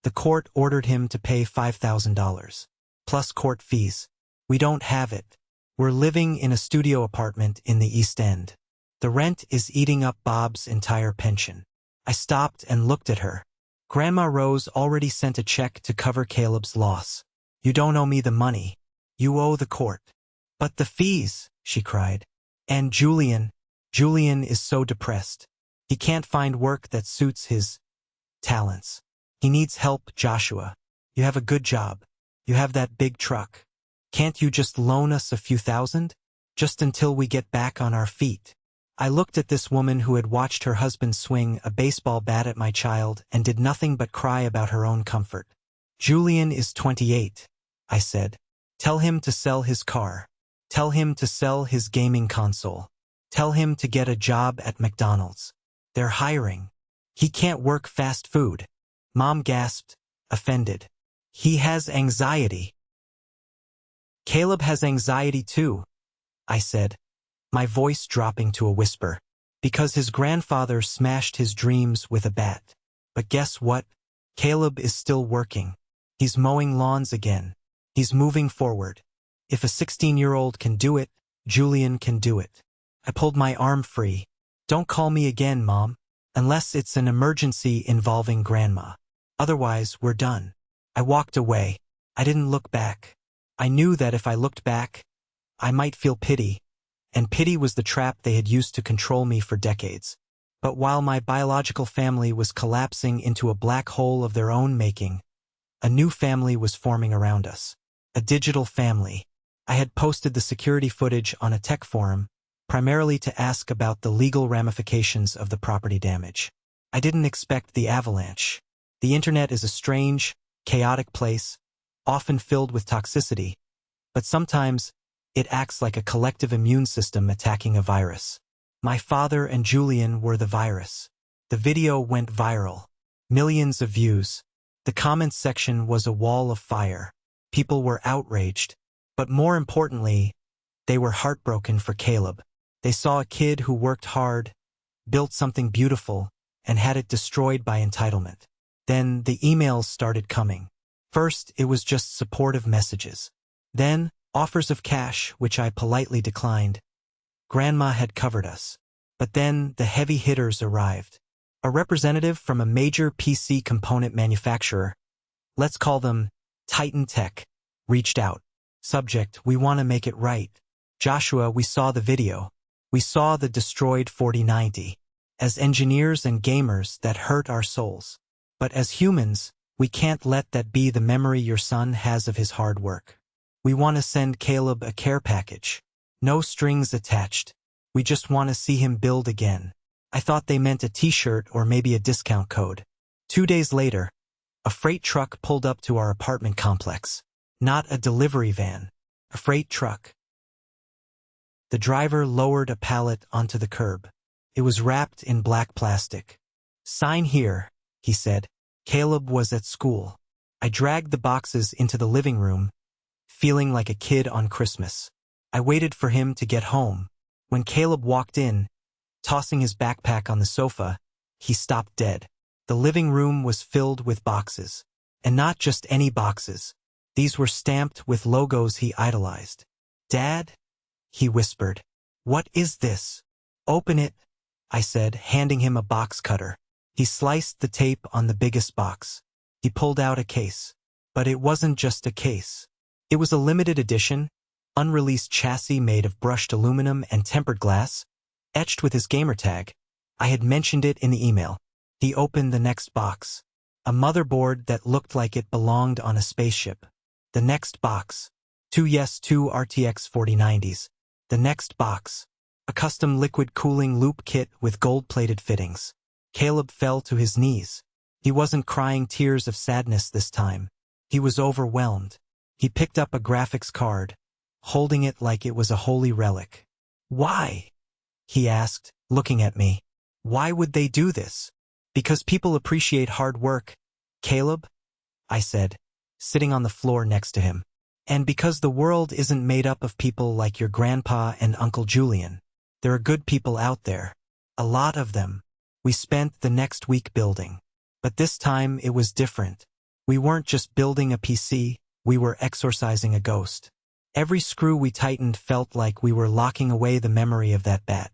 The court ordered him to pay $5,000, plus court fees. "We don't have it. We're living in a studio apartment in the East End. The rent is eating up Bob's entire pension." I stopped and looked at her. Grandma Rose already sent a check to cover Caleb's loss. "You don't owe me the money. You owe the court." "But the fees," she cried. "And Julian is so depressed. He can't find work that suits his talents. He needs help, Joshua. You have a good job. You have that big truck. Can't you just loan us a few thousand? Just until we get back on our feet." I looked at this woman who had watched her husband swing a baseball bat at my child and did nothing but cry about her own comfort. "Julian is 28, I said. "Tell him to sell his car. Tell him to sell his gaming console. Tell him to get a job at McDonald's. They're hiring. He can't work fast food." Mom gasped, offended. "He has anxiety." "Caleb has anxiety too," I said, my voice dropping to a whisper, "because his grandfather smashed his dreams with a bat. But guess what? Caleb is still working. He's mowing lawns again. He's moving forward. If a 16-year-old can do it, Julian can do it." I pulled my arm free. "Don't call me again, Mom, unless it's an emergency involving Grandma. Otherwise, we're done." I walked away. I didn't look back. I knew that if I looked back, I might feel pity, and pity was the trap they had used to control me for decades. But while my biological family was collapsing into a black hole of their own making, a new family was forming around us. A digital family. I had posted the security footage on a tech forum, primarily to ask about the legal ramifications of the property damage. I didn't expect the avalanche. The internet is a strange, chaotic place, often filled with toxicity, but sometimes it acts like a collective immune system attacking a virus. My father and Julian were the virus. The video went viral. Millions of views. The comments section was a wall of fire. People were outraged. But more importantly, they were heartbroken for Caleb. They saw a kid who worked hard, built something beautiful, and had it destroyed by entitlement. Then the emails started coming. First, it was just supportive messages. Then, offers of cash, which I politely declined. Grandma had covered us. But then the heavy hitters arrived. A representative from a major PC component manufacturer, let's call them Titan Tech, reached out. Subject, we want to make it right. Joshua, we saw the video. We saw the destroyed 4090. As engineers and gamers, that hurt our souls. But as humans, we can't let that be the memory your son has of his hard work. We want to send Caleb a care package. No strings attached. We just want to see him build again. I thought they meant a t-shirt or maybe a discount code. 2 days later, a freight truck pulled up to our apartment complex. Not a delivery van. A freight truck. The driver lowered a pallet onto the curb. It was wrapped in black plastic. Sign here, he said. Caleb was at school. I dragged the boxes into the living room, feeling like a kid on Christmas. I waited for him to get home. When Caleb walked in, tossing his backpack on the sofa, he stopped dead. The living room was filled with boxes. And not just any boxes. These were stamped with logos he idolized. Dad? He whispered. What is this? Open it, I said, handing him a box cutter. He sliced the tape on the biggest box. He pulled out a case. But it wasn't just a case. It was a limited edition, unreleased chassis made of brushed aluminum and tempered glass, etched with his gamer tag. I had mentioned it in the email. He opened the next box. A motherboard that looked like it belonged on a spaceship. The next box. Two RTX 4090s. The next box. A custom liquid cooling loop kit with gold-plated fittings. Caleb fell to his knees. He wasn't crying tears of sadness this time. He was overwhelmed. He picked up a graphics card, holding it like it was a holy relic. Why? He asked, looking at me. Why would they do this? Because people appreciate hard work, Caleb, I said, sitting on the floor next to him. And because the world isn't made up of people like your grandpa and Uncle Julian. There are good people out there. A lot of them. We spent the next week building. But this time it was different. We weren't just building a PC, we were exorcising a ghost. Every screw we tightened felt like we were locking away the memory of that bat.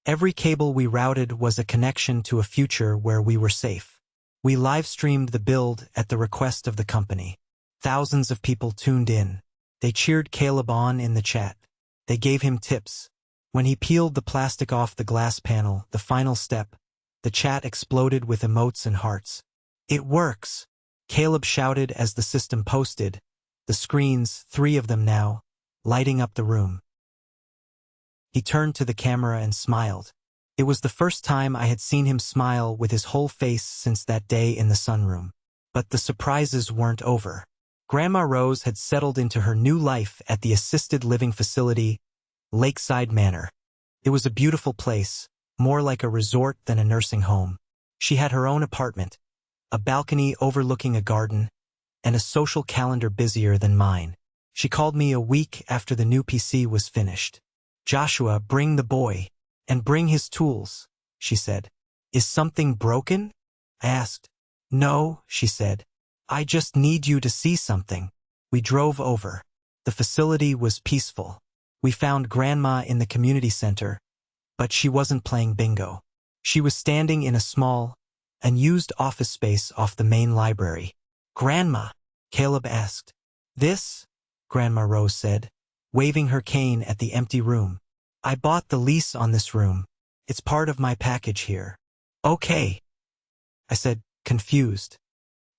Every cable we routed was a connection to a future where we were safe. We live-streamed the build at the request of the company. Thousands of people tuned in. They cheered Caleb on in the chat. They gave him tips. When he peeled the plastic off the glass panel, the final step, the chat exploded with emotes and hearts. It works, Caleb shouted as the system posted, the screens, 3 of them now, lighting up the room. He turned to the camera and smiled. It was the first time I had seen him smile with his whole face since that day in the sunroom. But the surprises weren't over. Grandma Rose had settled into her new life at the assisted living facility, Lakeside Manor. It was a beautiful place, more like a resort than a nursing home. She had her own apartment, a balcony overlooking a garden, and a social calendar busier than mine. She called me a week after the new PC was finished. Joshua, bring the boy, and bring his tools, she said. Is something broken? I asked. No, she said. I just need you to see something. We drove over. The facility was peaceful. We found Grandma in the community center, but she wasn't playing bingo. She was standing in a small, unused office space off the main library. Grandma, Caleb asked. This, Grandma Rose said, waving her cane at the empty room. I bought the lease on this room. It's part of my package here. Okay, I said, confused.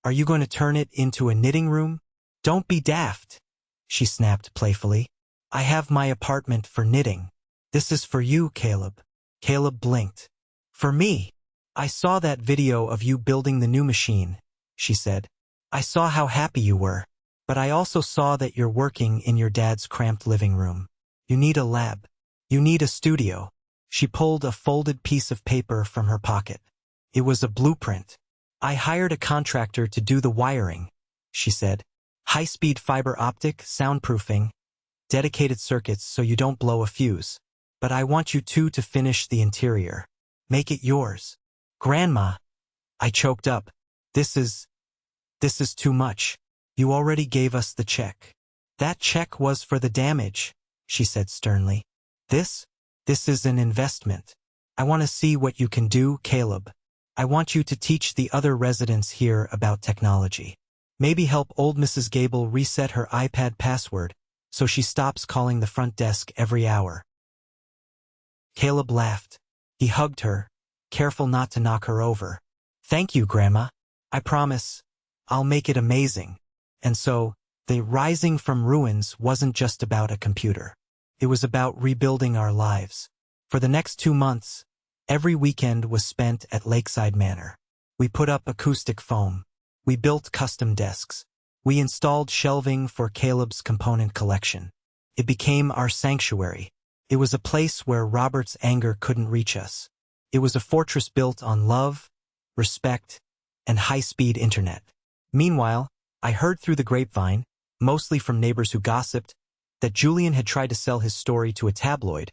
Are you going to turn it into a knitting room? Don't be daft, she snapped playfully. I have my apartment for knitting. This is for you, Caleb. Caleb blinked. For me? I saw that video of you building the new machine, she said. I saw how happy you were. But I also saw that you're working in your dad's cramped living room. You need a lab. You need a studio. She pulled a folded piece of paper from her pocket. It was a blueprint. I hired a contractor to do the wiring, she said. High-speed fiber optic, soundproofing, dedicated circuits so you don't blow a fuse. But I want you two to finish the interior. Make it yours. Grandma, I choked up. This is too much. You already gave us the check. That check was for the damage, she said sternly. This is an investment. I want to see what you can do, Caleb. I want you to teach the other residents here about technology. Maybe help old Mrs. Gable reset her iPad password so she stops calling the front desk every hour. Caleb laughed. He hugged her, careful not to knock her over. Thank you, Grandma. I promise, I'll make it amazing. And so, the rising from ruins wasn't just about a computer. It was about rebuilding our lives. For the next 2 months, every weekend was spent at Lakeside Manor. We put up acoustic foam. We built custom desks. We installed shelving for Caleb's component collection. It became our sanctuary. It was a place where Robert's anger couldn't reach us. It was a fortress built on love, respect, and high-speed internet. Meanwhile, I heard through the grapevine, mostly from neighbors who gossiped, that Julian had tried to sell his story to a tabloid,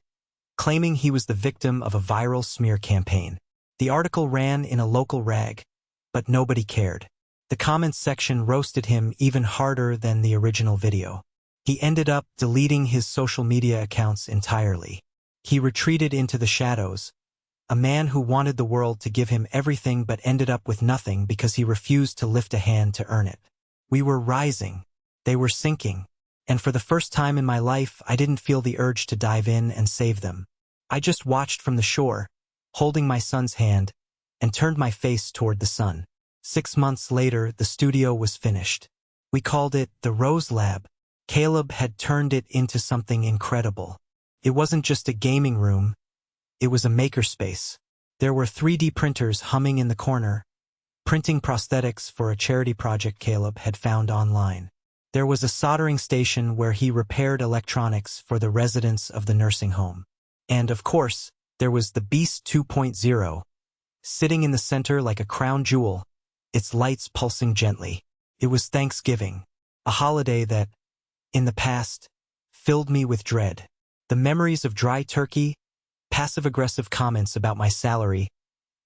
claiming he was the victim of a viral smear campaign. The article ran in a local rag, but nobody cared. The comments section roasted him even harder than the original video. He ended up deleting his social media accounts entirely. He retreated into the shadows, a man who wanted the world to give him everything but ended up with nothing because he refused to lift a hand to earn it. We were rising. They were sinking. And for the first time in my life, I didn't feel the urge to dive in and save them. I just watched from the shore, holding my son's hand, and turned my face toward the sun. 6 months later, the studio was finished. We called it the Rose Lab. Caleb had turned it into something incredible. It wasn't just a gaming room. It was a makerspace. There were 3D printers humming in the corner, printing prosthetics for a charity project Caleb had found online. There was a soldering station where he repaired electronics for the residents of the nursing home. And, of course, there was the Beast 2.0, sitting in the center like a crown jewel, its lights pulsing gently. It was Thanksgiving, a holiday that, in the past, filled me with dread. The memories of dry turkey, passive-aggressive comments about my salary,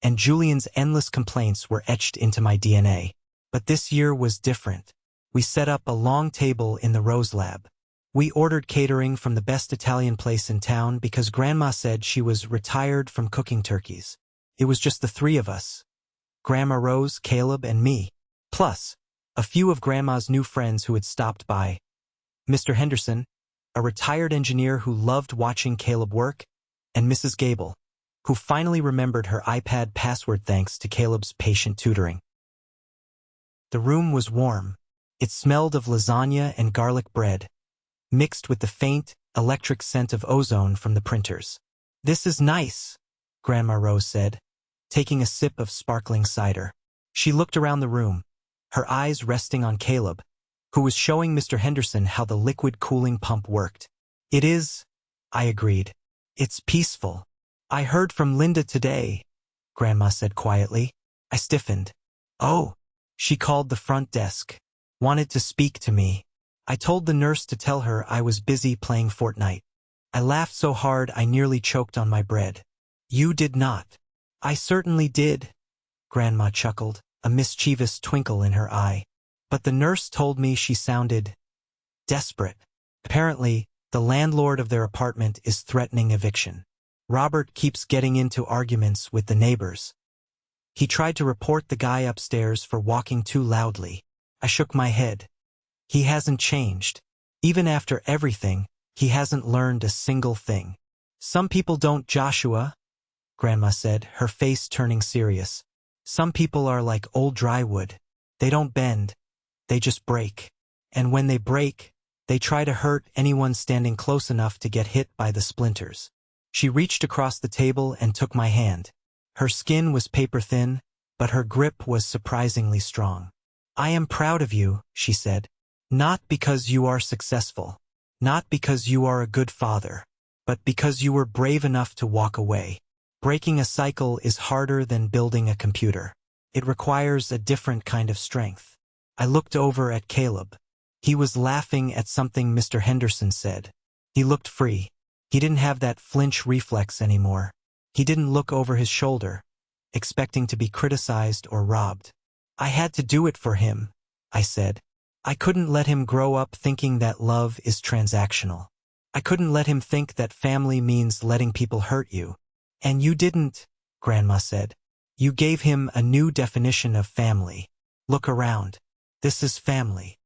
and Julian's endless complaints were etched into my DNA. But this year was different. We set up a long table in the Rose Lab. We ordered catering from the best Italian place in town because Grandma said she was retired from cooking turkeys. It was just the 3 of us. Grandma Rose, Caleb, and me. Plus, a few of Grandma's new friends who had stopped by. Mr. Henderson, a retired engineer who loved watching Caleb work, and Mrs. Gable, who finally remembered her iPad password thanks to Caleb's patient tutoring. The room was warm. It smelled of lasagna and garlic bread, mixed with the faint, electric scent of ozone from the printers. "This is nice," Grandma Rose said, taking a sip of sparkling cider. She looked around the room, her eyes resting on Caleb, who was showing Mr. Henderson how the liquid cooling pump worked. "It is," I agreed. "It's peaceful." "I heard from Linda today," Grandma said quietly. I stiffened. "Oh." She called the front desk. Wanted to speak to me. I told the nurse to tell her I was busy playing Fortnite. I laughed so hard I nearly choked on my bread. "You did not." "I certainly did," Grandma chuckled, a mischievous twinkle in her eye. "But the nurse told me she sounded desperate. Apparently, the landlord of their apartment is threatening eviction. Robert keeps getting into arguments with the neighbors. He tried to report the guy upstairs for walking too loudly." I shook my head. He hasn't changed. Even after everything, he hasn't learned a single thing. Some people don't, Joshua, Grandma said, her face turning serious. Some people are like old dry wood. They don't bend. They just break. And when they break, they try to hurt anyone standing close enough to get hit by the splinters. She reached across the table and took my hand. Her skin was paper thin, but her grip was surprisingly strong. I am proud of you, she said. Not because you are successful. Not because you are a good father. But because you were brave enough to walk away. Breaking a cycle is harder than building a computer. It requires a different kind of strength. I looked over at Caleb. He was laughing at something Mr. Henderson said. He looked free. He didn't have that flinch reflex anymore. He didn't look over his shoulder, expecting to be criticized or robbed. I had to do it for him, I said. I couldn't let him grow up thinking that love is transactional. I couldn't let him think that family means letting people hurt you. And you didn't, Grandma said. You gave him a new definition of family. Look around. This is family.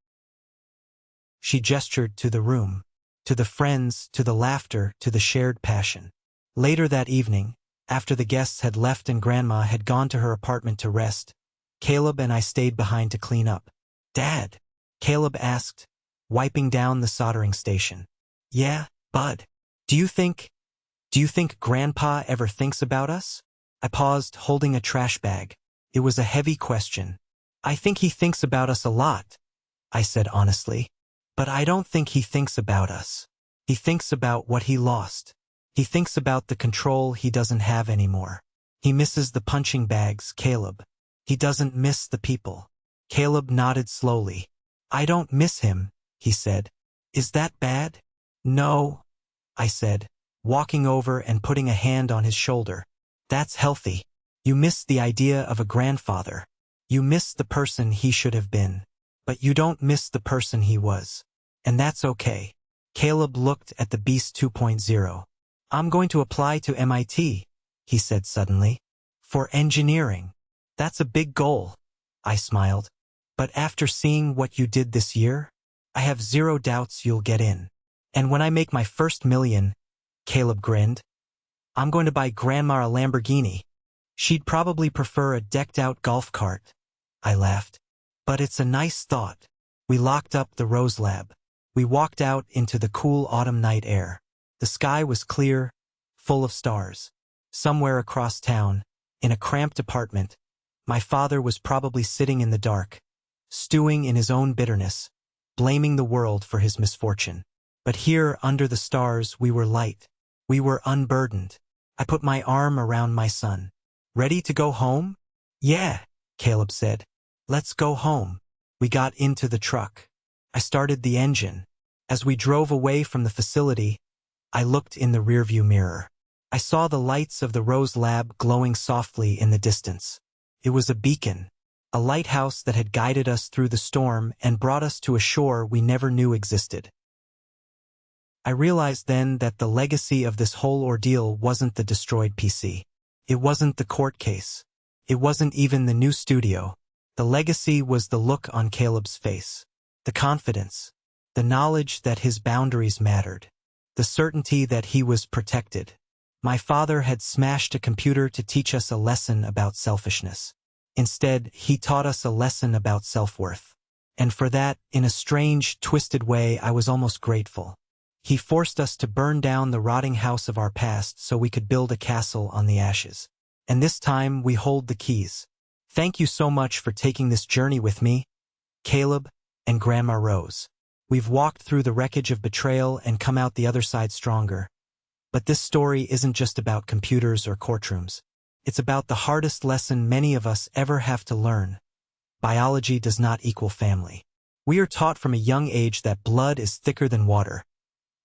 She gestured to the room, to the friends, to the laughter, to the shared passion. Later that evening, after the guests had left and Grandma had gone to her apartment to rest, Caleb and I stayed behind to clean up. Dad? Caleb asked, wiping down the soldering station. Yeah, Bud. Do you think Grandpa ever thinks about us? I paused, holding a trash bag. It was a heavy question. I think he thinks about us a lot, I said honestly. But I don't think he thinks about us. He thinks about what he lost. He thinks about the control he doesn't have anymore. He misses the punching bags, Caleb. He doesn't miss the people. Caleb nodded slowly. I don't miss him, he said. Is that bad? No, I said, walking over and putting a hand on his shoulder. That's healthy. You miss the idea of a grandfather. You miss the person he should have been. But you don't miss the person he was. And that's okay. Caleb looked at the Beast 2.0. I'm going to apply to MIT, he said suddenly. For engineering. That's a big goal. I smiled. But after seeing what you did this year, I have zero doubts you'll get in. And when I make my first million, Caleb grinned, I'm going to buy Grandma a Lamborghini. She'd probably prefer a decked-out golf cart. I laughed. But it's a nice thought. We locked up the Rose Lab. We walked out into the cool autumn night air. The sky was clear, full of stars. Somewhere across town, in a cramped apartment, my father was probably sitting in the dark, stewing in his own bitterness, blaming the world for his misfortune. But here, under the stars, we were light. We were unburdened. I put my arm around my son. Ready to go home? Yeah, Caleb said. Let's go home. We got into the truck. I started the engine. As we drove away from the facility, I looked in the rearview mirror. I saw the lights of the Rose Lab glowing softly in the distance. It was a beacon, a lighthouse that had guided us through the storm and brought us to a shore we never knew existed. I realized then that the legacy of this whole ordeal wasn't the destroyed PC. It wasn't the court case. It wasn't even the new studio. The legacy was the look on Caleb's face, the confidence, the knowledge that his boundaries mattered, the certainty that he was protected. My father had smashed a computer to teach us a lesson about selfishness. Instead, he taught us a lesson about self-worth. And for that, in a strange, twisted way, I was almost grateful. He forced us to burn down the rotting house of our past so we could build a castle on the ashes. And this time, we hold the keys. Thank you so much for taking this journey with me, Caleb and Grandma Rose. We've walked through the wreckage of betrayal and come out the other side stronger. But this story isn't just about computers or courtrooms. It's about the hardest lesson many of us ever have to learn. Biology does not equal family. We are taught from a young age that blood is thicker than water,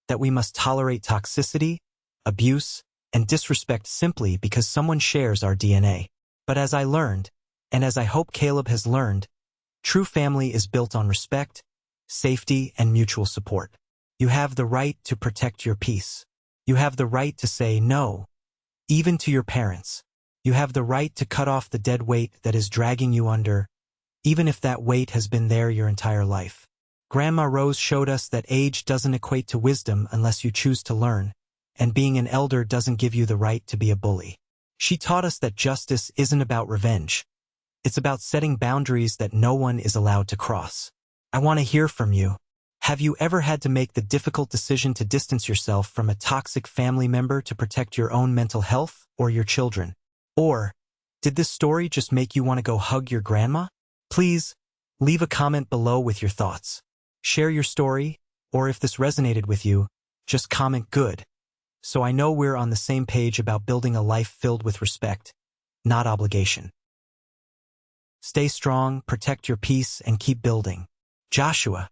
that we must tolerate toxicity, abuse, and disrespect simply because someone shares our DNA. But as I learned, and as I hope Caleb has learned, true family is built on respect, safety, and mutual support. You have the right to protect your peace. You have the right to say no, even to your parents. You have the right to cut off the dead weight that is dragging you under, even if that weight has been there your entire life. Grandma Rose showed us that age doesn't equate to wisdom unless you choose to learn, and being an elder doesn't give you the right to be a bully. She taught us that justice isn't about revenge. It's about setting boundaries that no one is allowed to cross. I want to hear from you. Have you ever had to make the difficult decision to distance yourself from a toxic family member to protect your own mental health or your children? Or, did this story just make you want to go hug your grandma? Please, leave a comment below with your thoughts. Share your story, or if this resonated with you, just comment good, so I know we're on the same page about building a life filled with respect, not obligation. Stay strong, protect your peace, and keep building. Joshua.